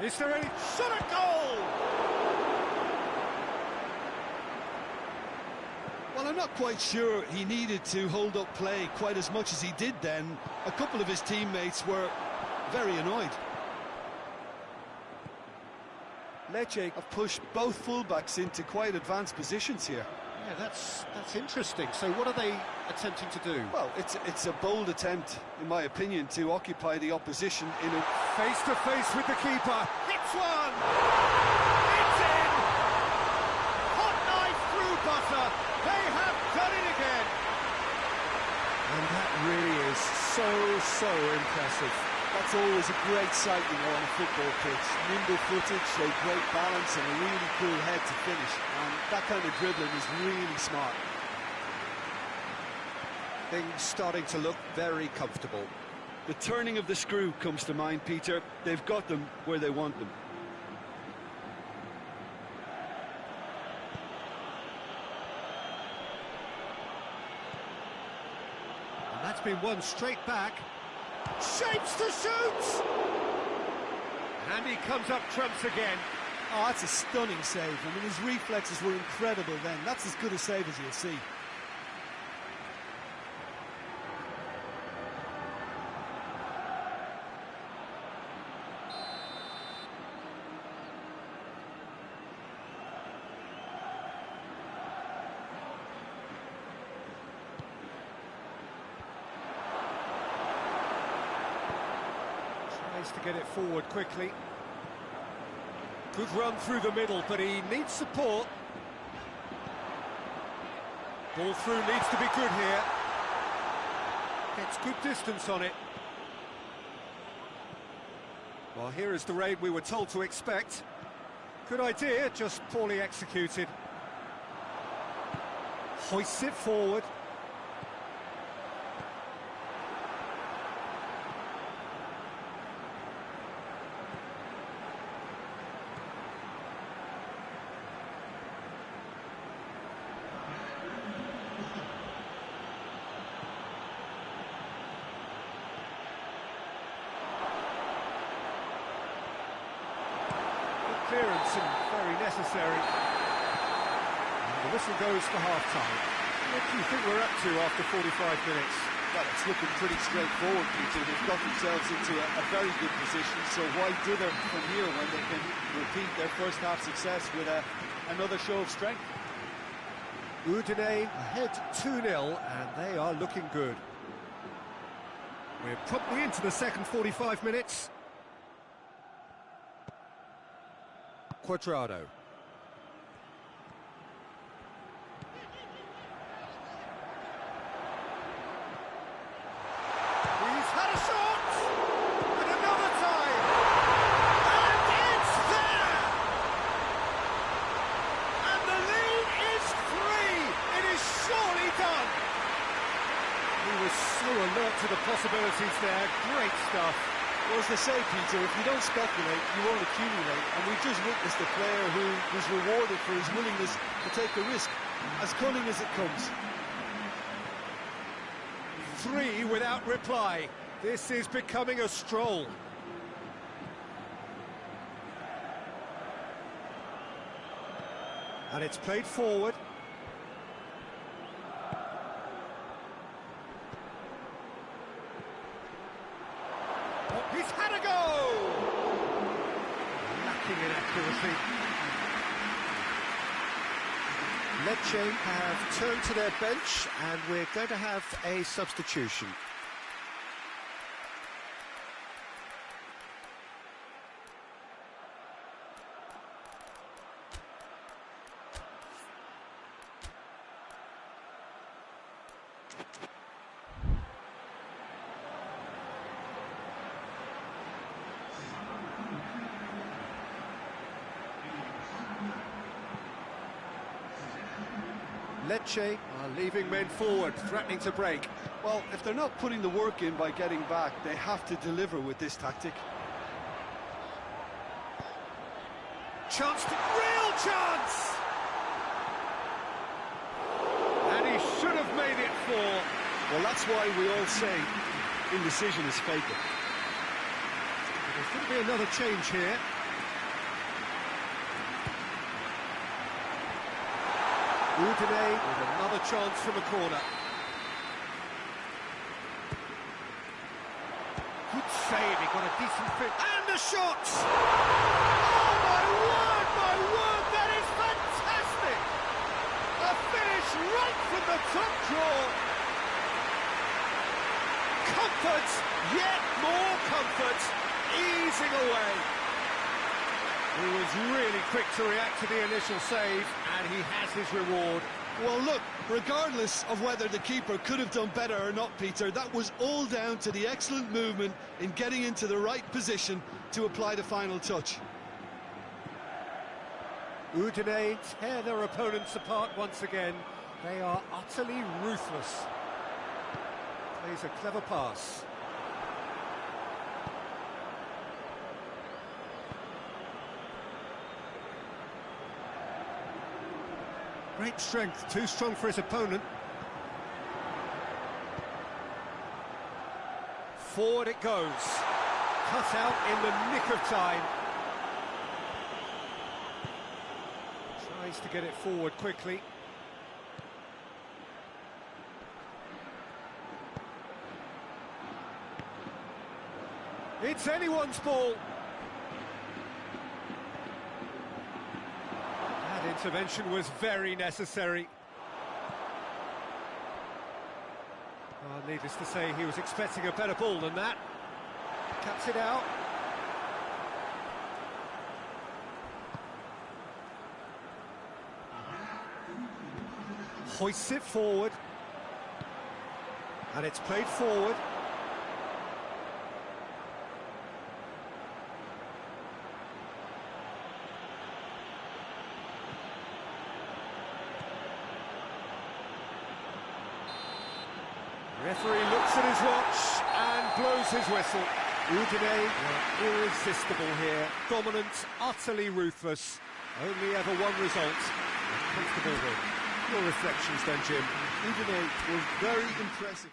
Is there any shot at goal? Well, I'm not quite sure he needed to hold up play quite as much as he did then. A couple of his teammates were very annoyed. Lecce have pushed both fullbacks into quite advanced positions here. Yeah, that's interesting. So what are they attempting to do? Well, it's a bold attempt, in my opinion, to occupy the opposition in a... Face-to-face with the keeper. Hits one! It's in! Hot knife through butter. They have done it again. And that really is so impressive. That's always a great sight, you know, on a football pitch. Nimble footed, show great balance and a really cool head to finish. And that kind of dribbling is really smart. Things starting to look very comfortable. The turning of the screw comes to mind, Peter. They've got them where they want them. And that's been won straight back. Shapes to shoot! And he comes up trumps again. Oh, that's a stunning save. I mean, his reflexes were incredible then. That's as good a save as you'll see. To get it forward quickly. Good run through the middle, but he needs support. Ball through needs to be good here. Gets good distance on it. Well, here is the raid we were told to expect. Good idea, just poorly executed. Hoists it forward. Clearance and very necessary. And the whistle goes for half-time. What do you think we're up to after 45 minutes? Well, it's looking pretty straightforward, Peter. They've got themselves into a very good position, so why dither from here when they can repeat their first half success with another show of strength? Udine ahead 2-0, and they are looking good. We're promptly into the second 45 minutes. Quadrado. He's had a shot! And another time! And it's there! And the lead is 3! It is surely done! He was so alert to the possibilities there. Great stuff. Well, as they say, Peter, if you don't speculate, you won't accumulate. And we've just witnessed a player who was rewarded for his willingness to take a risk, as cunning as it comes. 3 without reply. This is becoming a stroll. And it's played forward. He's had a go! Lacking in accuracy. Lecce have turned to their bench, and we're going to have a substitution. Lecce are leaving men forward, threatening to break. Well, if they're not putting the work in by getting back, they have to deliver with this tactic. Chance, real chance! And he should have made it 4. Well, that's why we all say indecision is fatal. There's going to be another change here. Udine with another chance from a corner. Good save, he got a decent fit. And the shot! Oh my word, that is fantastic! A finish right from the top draw. Comfort, yet more comfort, easing away. He was really quick to react to the initial save, and he has his reward. Well, look, regardless of whether the keeper could have done better or not, Peter, that was all down to the excellent movement in getting into the right position to apply the final touch. Udine tear their opponents apart once again. They are utterly ruthless. Plays a clever pass. Great strength, too strong for his opponent. Forward it goes. Cut out in the nick of time. Tries to get it forward quickly. It's anyone's ball. That intervention was very necessary. Needless to say, he was expecting a better ball than that. Cuts it out. Hoists it forward. And it's played forward. Referee looks at his watch and blows his whistle. Udine were irresistible here. Dominant, utterly ruthless. Only ever one result. A comfortable win. Your reflections then, Jim? Udine was very impressive.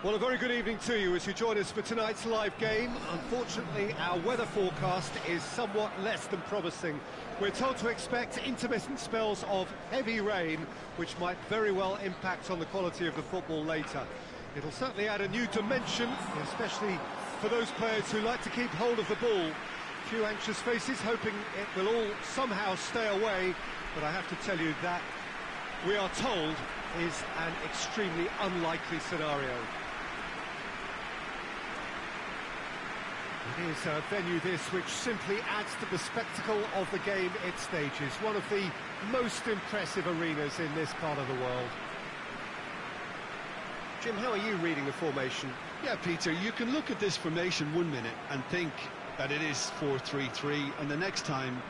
Well, a very good evening to you as you join us for tonight's live game. Unfortunately, our weather forecast is somewhat less than promising. We're told to expect intermittent spells of heavy rain, which might very well impact on the quality of the football later. It'll certainly add a new dimension, especially for those players who like to keep hold of the ball. A few anxious faces hoping it will all somehow stay away, but I have to tell you that we are told is an extremely unlikely scenario. It is a venue this which simply adds to the spectacle of the game it stages. One of the most impressive arenas in this part of the world. Jim, how are you reading the formation? Yeah, Peter, you can look at this formation 1 minute and think that it is 4-3-3, and the next time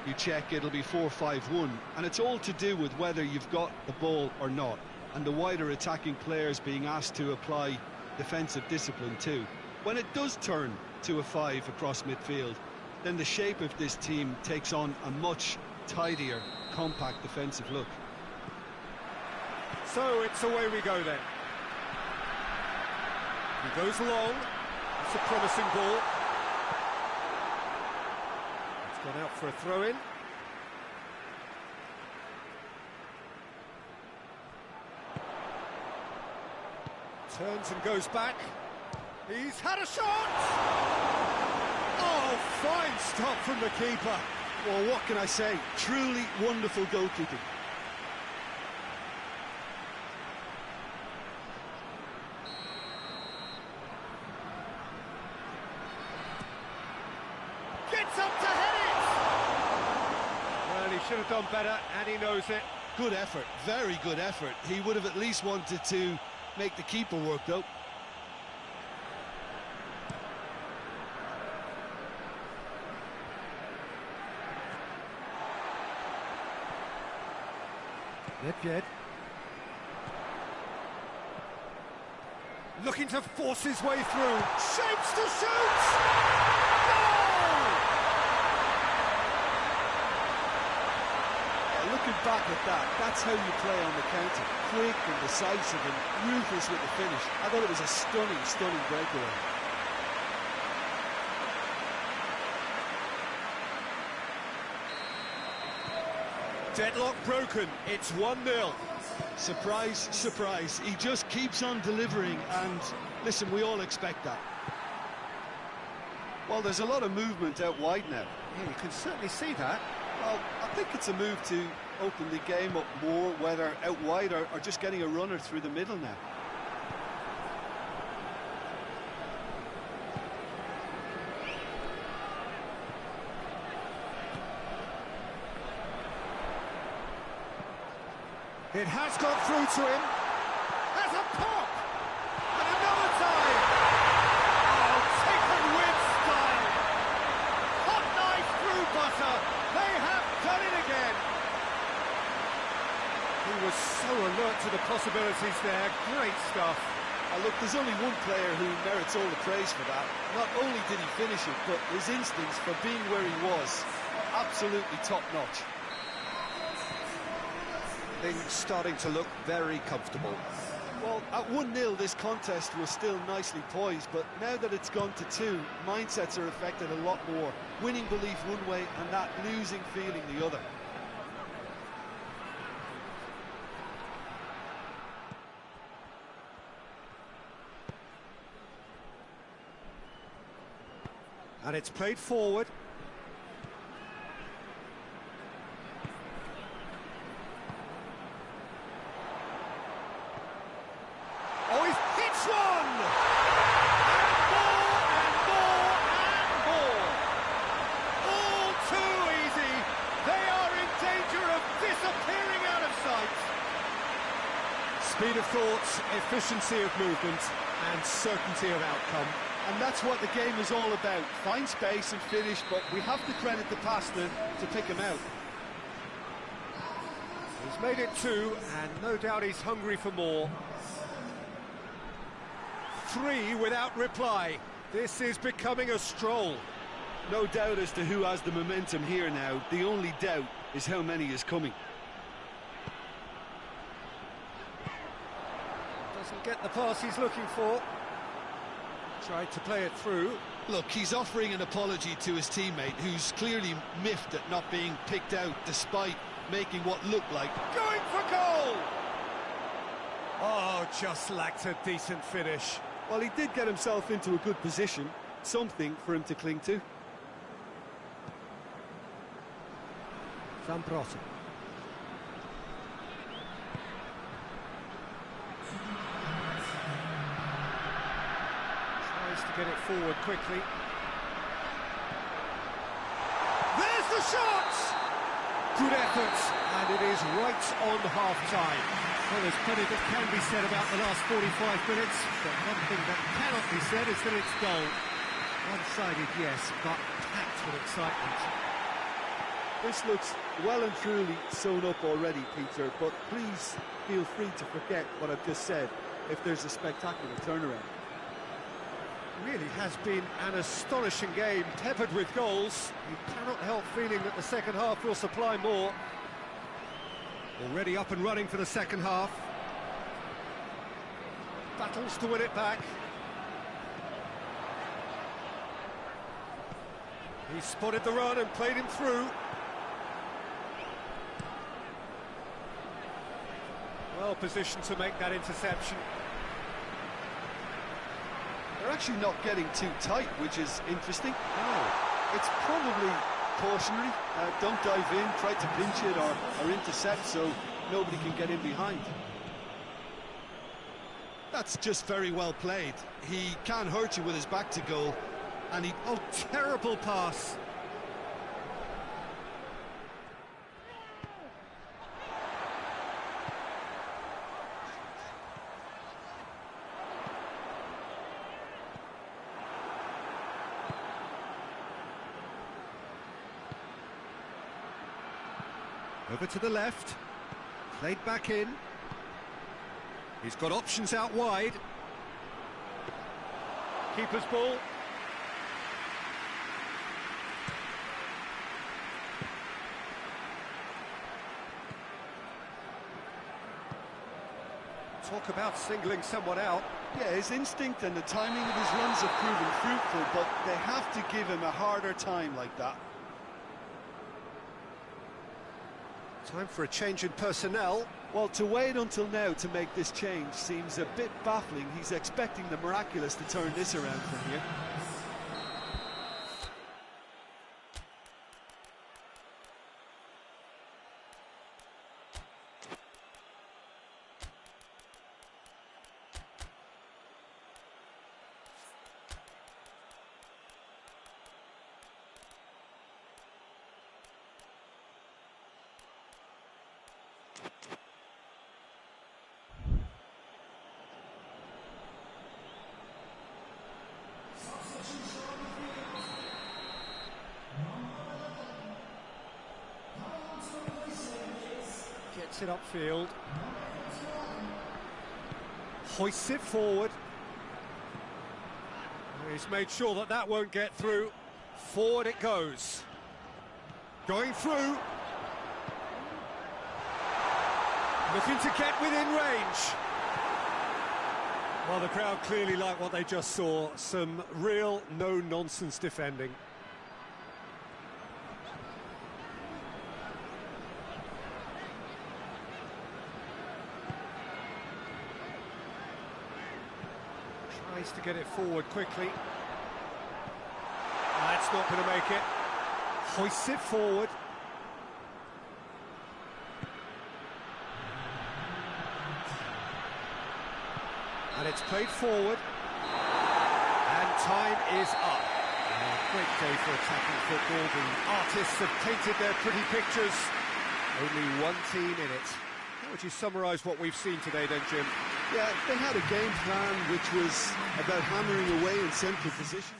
you check, it'll be 4-5-1, and it's all to do with whether you've got the ball or not, and the wider attacking players being asked to apply defensive discipline too. When it does turn to a 5 across midfield, then the shape of this team takes on a much tidier, compact defensive look. So it's away we go then. He goes long. It's a promising ball. It's gone out for a throw-in. Turns and goes back. He's had a shot! Oh, fine stop from the keeper. Well, what can I say? Truly wonderful goalkeeping. Gets up to head it! Well, he should have done better, and he knows it. Good effort, very good effort. He would have at least wanted to make the keeper work, though. Nedved. Looking to force his way through. Shapes to shoot! Goal! Looking back at that, that's how you play on the counter. Quick and decisive and ruthless with the finish. I thought it was a stunning, stunning breakaway. Deadlock broken, it's 1-0. Surprise, surprise. He just keeps on delivering, and listen, we all expect that. Well, there's a lot of movement out wide now. Yeah, you can certainly see that. Well, I think it's a move to open the game up more, whether out wide or just getting a runner through the middle now. It has got through to him. Has a pop! And another time! Oh, taken with style! Hot knife through butter! They have done it again! He was so alert to the possibilities there. Great stuff. Look, there's only one player who merits all the praise for that. Not only did he finish it, but his instincts for being where he was, absolutely top-notch. Things starting to look very comfortable. Well, at 1-0, this contest was still nicely poised, but now that it's gone to 2, mindsets are affected a lot more. Winning belief one way and that losing feeling the other. And it's played forward. Oh, he's hits one! And more, and more! All too easy. They are in danger of disappearing out of sight. Speed of thought, efficiency of movement, and certainty of outcome. And that's what the game is all about. Find space and finish, but we have to credit the passer to pick him out. He's made it 2, and no doubt he's hungry for more. 3 without reply. This is becoming a stroll. No doubt as to who has the momentum here now. The only doubt is how many is coming. Doesn't get the pass he's looking for. Tried to play it through. Look, he's offering an apology to his teammate, who's clearly miffed at not being picked out despite making what looked like... Going for goal! Oh, just lacked a decent finish. Well, he did get himself into a good position, something for him to cling to. Zambrota. Tries to get it forward quickly. There's the shot! Good effort, and it is right on half-time. Well, there's plenty that can be said about the last 45 minutes, but one thing that cannot be said is that it's dull. One-sided, yes, but packed with excitement. This looks well and truly sewn up already, Peter, but please feel free to forget what I've just said if there's a spectacular turnaround. Really has been an astonishing game, peppered with goals. You cannot help feeling that the second half will supply more. Already up and running for the second half. Battles to win it back. He spotted the run and played him through. Well positioned to make that interception. They're actually not getting too tight, which is interesting. Oh. It's probably cautionary. Don't dive in, try to pinch it or intercept so nobody can get in behind. That's just very well played. He can't hurt you with his back to goal, and he... Oh, terrible pass. Over to the left, played back in. He's got options out wide. Keeper's ball. Talk about singling someone out. Yeah, his instinct and the timing of his runs have proven fruitful, but they have to give him a harder time like that. Time for a change in personnel. Well, to wait until now to make this change seems a bit baffling. He's expecting the miraculous to turn this around from here. Gets it upfield. Hoists it forward. He's made sure that that won't get through. Forward it goes. Going through. Looking to get within range. Well, the crowd clearly like what they just saw. Some real no-nonsense defending. Tries to get it forward quickly. That's not going to make it. Hoists it forward. And it's played forward. And time is up. Great day for attacking football. The artists have painted their pretty pictures. Only one team in it. How would you summarise what we've seen today then, Jim? Yeah, they had a game plan which was about hammering away in central position.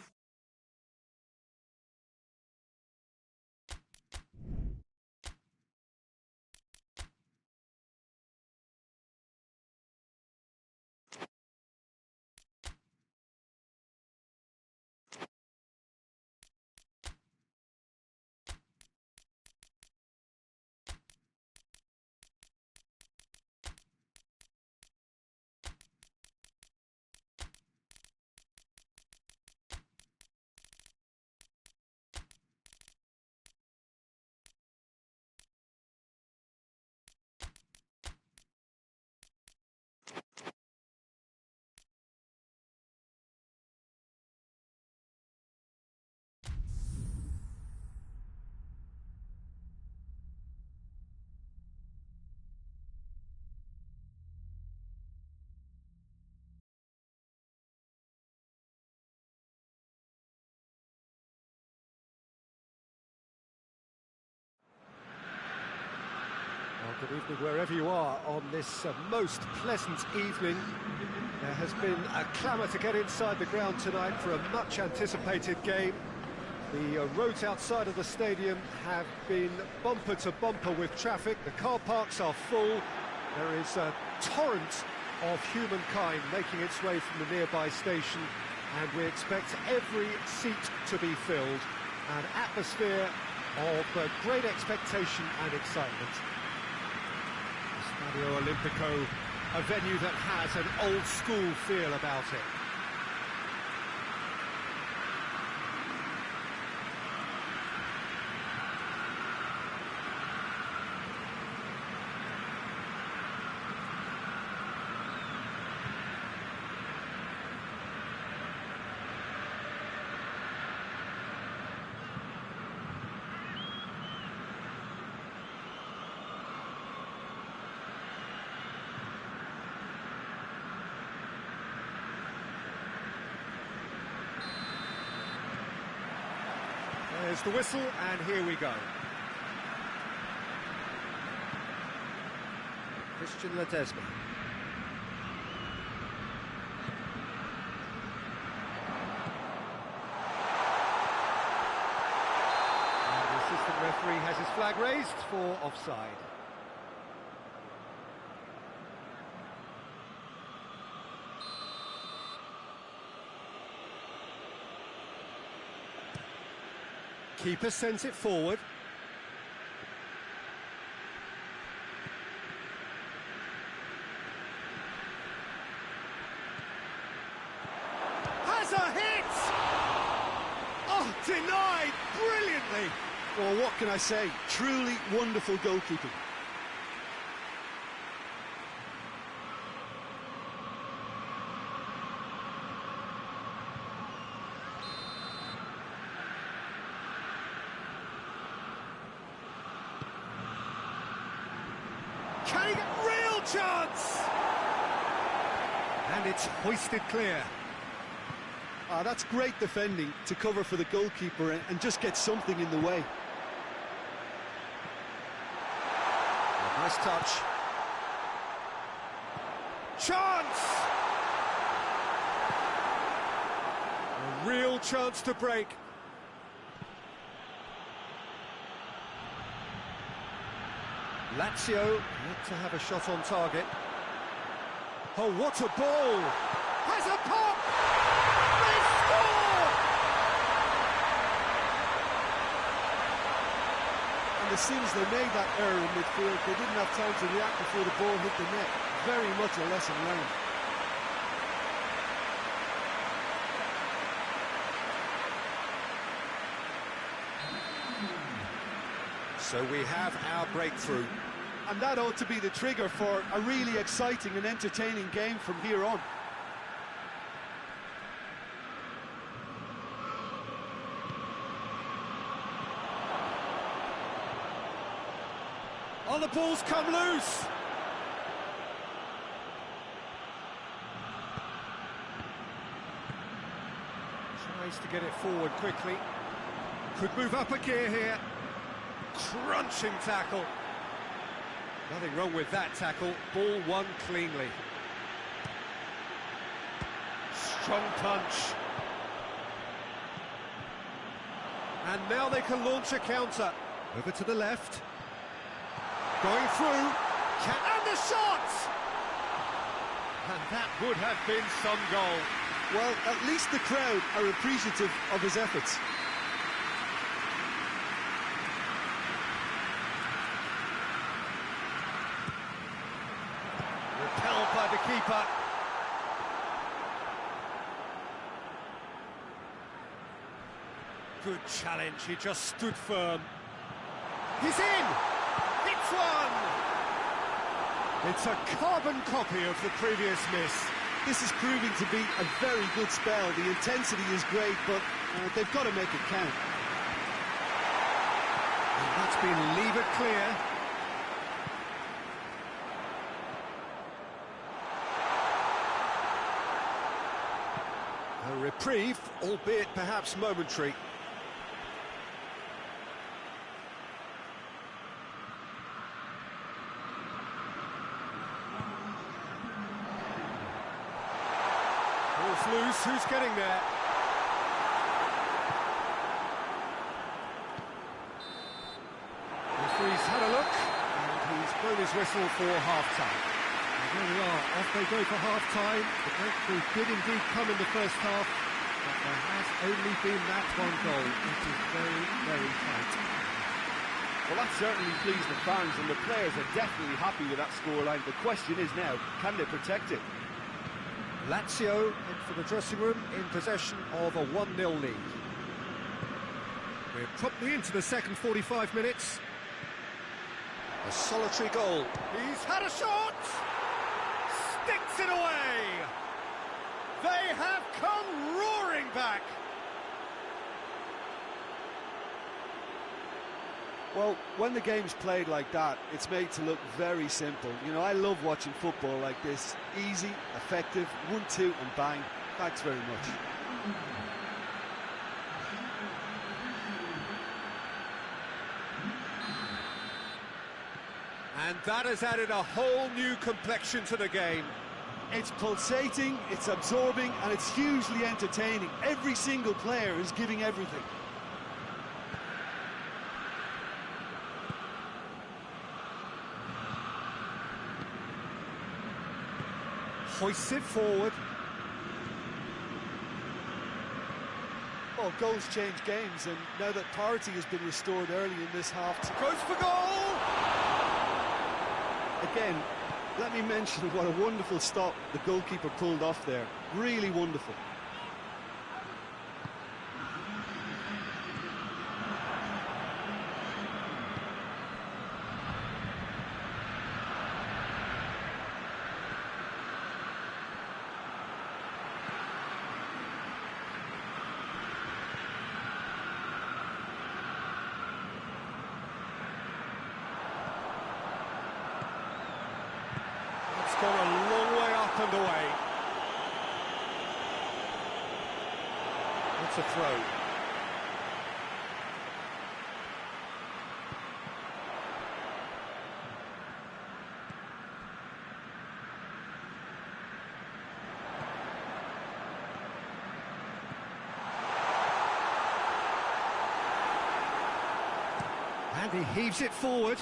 Good evening wherever you are on this most pleasant evening. There has been a clamour to get inside the ground tonight for a much anticipated game. The roads outside of the stadium have been bumper to bumper with traffic. The car parks are full. There is a torrent of humankind making its way from the nearby station, and we expect every seat to be filled. An atmosphere of great expectation and excitement. Stadio Olimpico, a venue that has an old-school feel about it. There's the whistle, and here we go. Christian Ledesma. And the assistant referee has his flag raised for offside. Keeper sends it forward. Has a hit! Oh, denied brilliantly! Well, what can I say? Truly wonderful goalkeeping. Can he get real chance? And it's hoisted clear. That's great defending to cover for the goalkeeper and just get something in the way. Nice touch. Chance! A real chance to break. Lazio look to have a shot on target. Oh, what a ball! Has a pop! They score! And as soon as they made that error in midfield, they didn't have time to react before the ball hit the net. Very much a lesson learned. So we have our breakthrough. And that ought to be the trigger for a really exciting and entertaining game from here on. Oh, the ball's come loose! Tries to get it forward quickly. Could move up a gear here. Crunching tackle. Nothing wrong with that tackle. Ball won cleanly. Strong punch. And now they can launch a counter. Over to the left. Going through. And the shot! And that would have been some goal. Well, at least the crowd are appreciative of his efforts. Repelled by the keeper. Good challenge, he just stood firm. He's in! It's one! It's a carbon copy of the previous miss. This is proving to be a very good spell. The intensity is great, but they've got to make it count. And that's been levered clear. A reprieve, albeit perhaps momentary. Ball's loose, who's getting there? blown his whistle for half-time. And there we are, off they go for half-time. The breakthrough did indeed come in the first half, but there has only been that one goal. It is very, very tight. Well, that certainly pleased the fans, and the players are definitely happy with that scoreline. The question is now, can they protect it? Lazio in for the dressing room in possession of a 1-0 lead. We're promptly into the second 45 minutes. A solitary goal. He's had a shot! Sticks it away! They have come roaring back! Well, when the game's played like that, it's made to look very simple. You know, I love watching football like this. Easy, effective, 1-2 and bang. Thanks very much. And that has added a whole new complexion to the game. It's pulsating, it's absorbing, and it's hugely entertaining. Every single player is giving everything. Hoists it forward. Well, goals change games, and now that parity has been restored early in this half, Goes for goal! Again, let me mention what a wonderful stop the goalkeeper pulled off there. Really wonderful. It's gone a long way up and away. It's a throw. And he heaves it forward.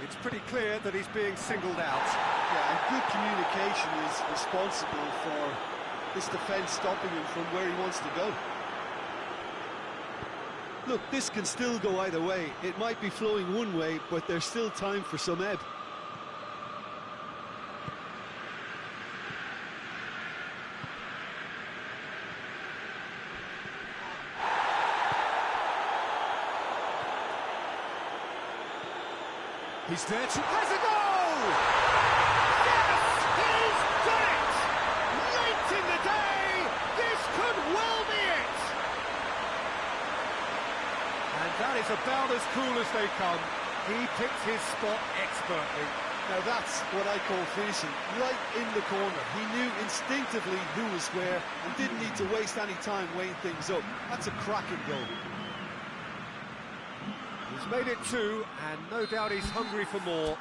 It's pretty clear that he's being singled out. Yeah, and good communication is responsible for this defence stopping him from where he wants to go. Look, this can still go either way. It might be flowing one way, but there's still time for some ebb. He's there to... has a goal! Yes! He's done it! Late in the day, this could well be it! And that is about as cool as they come. He picked his spot expertly. now that's what I call finishing, right in the corner. He knew instinctively who was where and didn't need to waste any time weighing things up. That's a cracking goal. He's made it 2, and no doubt he's hungry for more.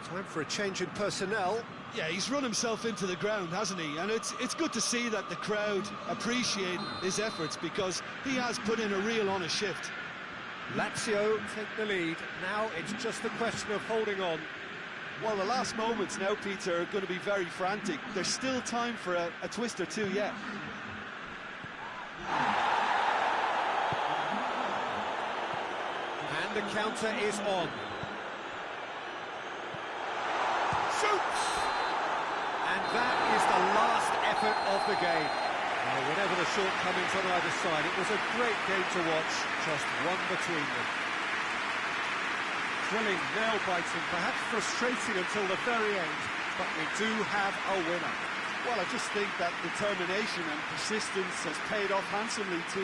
Time for a change in personnel. Yeah, he's run himself into the ground, hasn't he? And it's good to see that the crowd appreciate his efforts, because he has put in a real honest shift. Lazio take the lead. Now it's just a question of holding on. Well, the last moments now, Peter, are going to be very frantic. There's still time for a twist or two yet. And the counter is on. Shoots! And that is the last effort of the game. Now, whatever the shortcomings on either side, it was a great game to watch, just one between them. Thrilling, nail-biting, perhaps frustrating until the very end, but we do have a winner. Well, I just think that determination and persistence has paid off handsomely to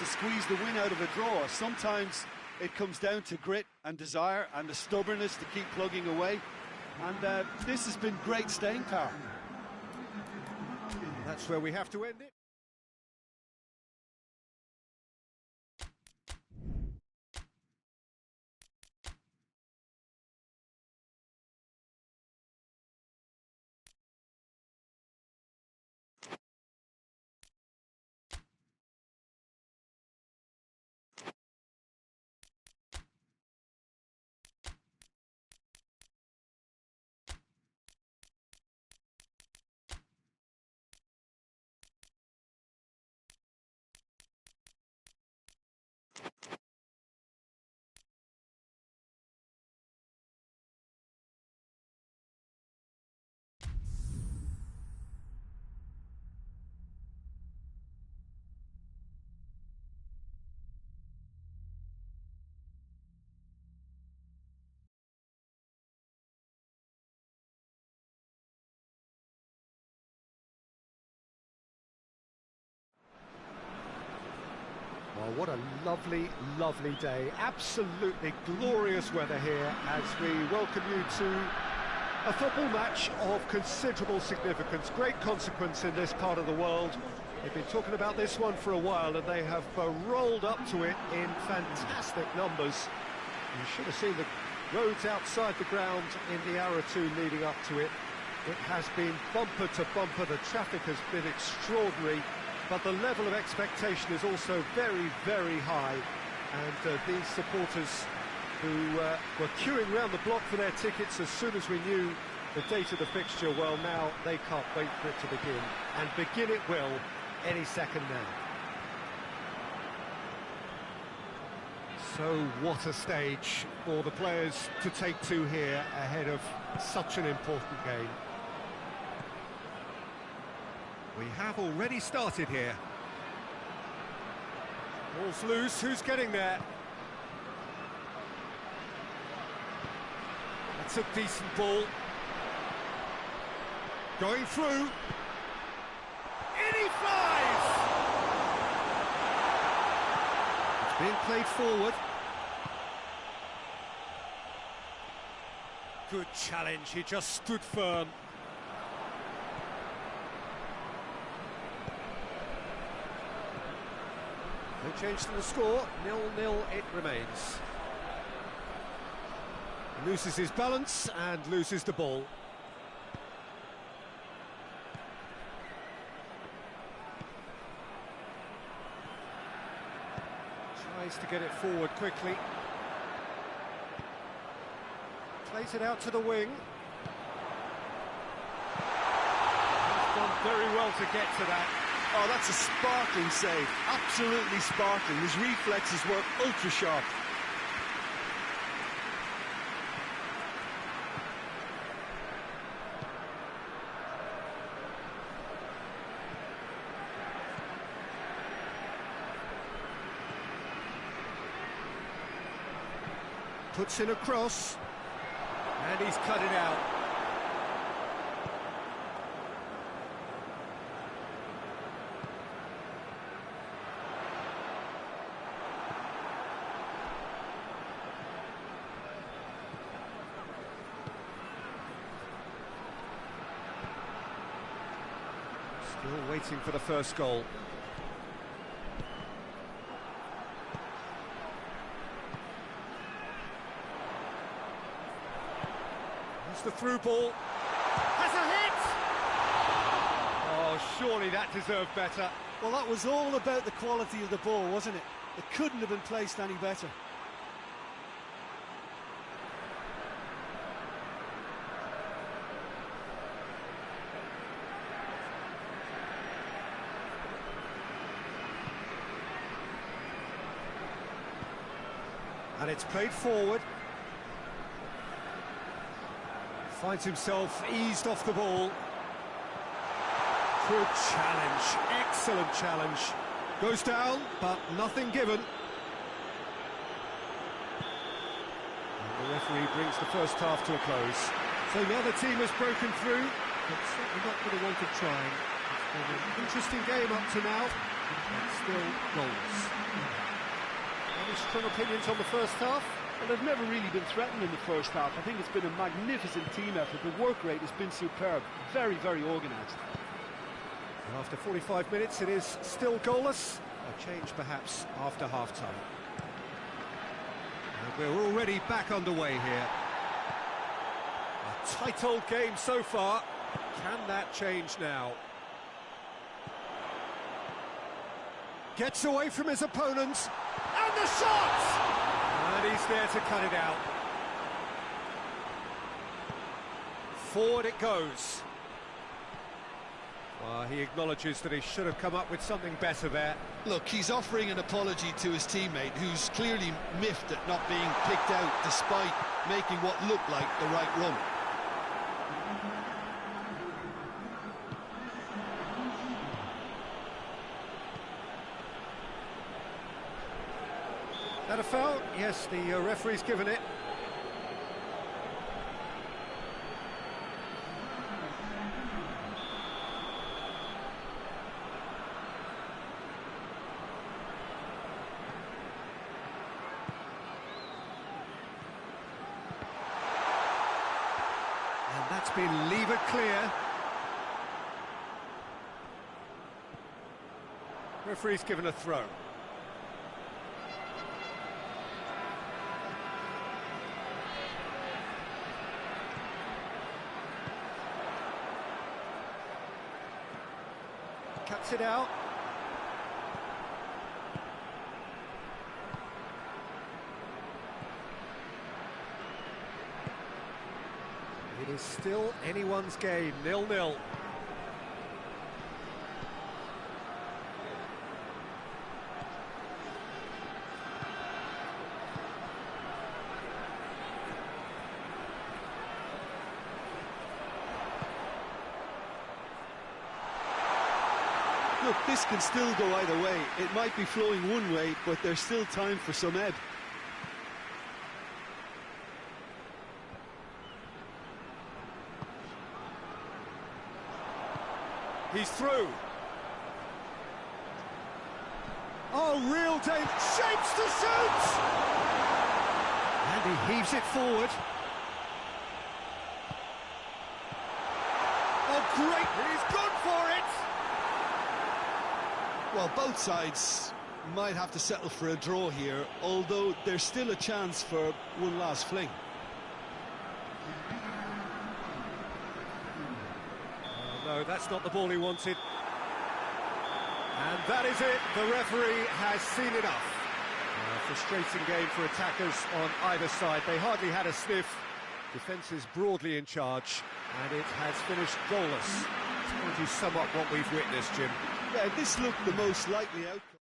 squeeze the win out of a draw. Sometimes It comes down to grit and desire and the stubbornness to keep plugging away. And this has been great staying power. That's where we have to end it. Well, what a lovely, lovely day. Absolutely glorious weather here as we welcome you to a football match of considerable significance, great consequence in this part of the world. They've been talking about this one for a while and they have rolled up to it in fantastic numbers. You should have seen the roads outside the ground in the hour or two leading up to it. It has been bumper to bumper, the traffic has been extraordinary. But the level of expectation is also very, very high. And these supporters who were queuing round the block for their tickets as soon as we knew the date of the fixture, well, now they can't wait for it to begin. And begin it will any second now. So what a stage for the players to take to here ahead of such an important game. We have already started here. Ball's loose, who's getting there? That's a decent ball. Going through. In he flies! It's being played forward. Good challenge, he just stood firm. No change to the score, 0-0 it remains. Loses his balance and loses the ball. Tries to get it forward quickly. Plays it out to the wing. He's done very well to get to that. Oh, that's a sparkling save, absolutely sparkling. His reflexes work ultra sharp. Puts in a cross, and he's cut it out. Still waiting for the first goal. Here's the through ball. Has a hit! Oh, surely that deserved better. Well, that was all about the quality of the ball, wasn't it? It couldn't have been placed any better. And it's played forward. Finds himself eased off the ball. Good challenge, excellent challenge. Goes down, but nothing given. And the referee brings the first half to a close. So now the team has broken through, but certainly not going to want to try. It's been an interesting game up to now, but still goals. Any strong opinions on the first half? Well, they've never really been threatened in the first half. I think it's been a magnificent team effort. The work rate has been superb. Very, very organised. After 45 minutes, it is still goalless. A change, perhaps, after half-time. And we're already back underway here. A tight old game so far. Can that change now? Gets away from his opponents. And the shot! And he's there to cut it out. Forward it goes. He acknowledges that he should have come up with something better there. Look, he's offering an apology to his teammate, who's clearly miffed at not being picked out despite making what looked like the right run. That a foul? Yes, the referee's given it. And that's been levered clear. Referee's given a throw. Cuts it out. It is still anyone's game, 0-0. Look, this can still go either way. It might be flowing one way, but there's still time for some ebb. He's through. Oh, real danger. Shapes to shoot! And he heaves it forward. Oh, great! He's gone for it! Well, both sides might have to settle for a draw here, although there's still a chance for one last fling. No, that's not the ball he wanted. And that is it. The referee has seen enough. A frustrating game for attackers on either side. They hardly had a sniff. Defence is broadly in charge, and it has finished goalless. It's going to sum up what we've witnessed, Jim. Yeah, this looked the most likely outcome.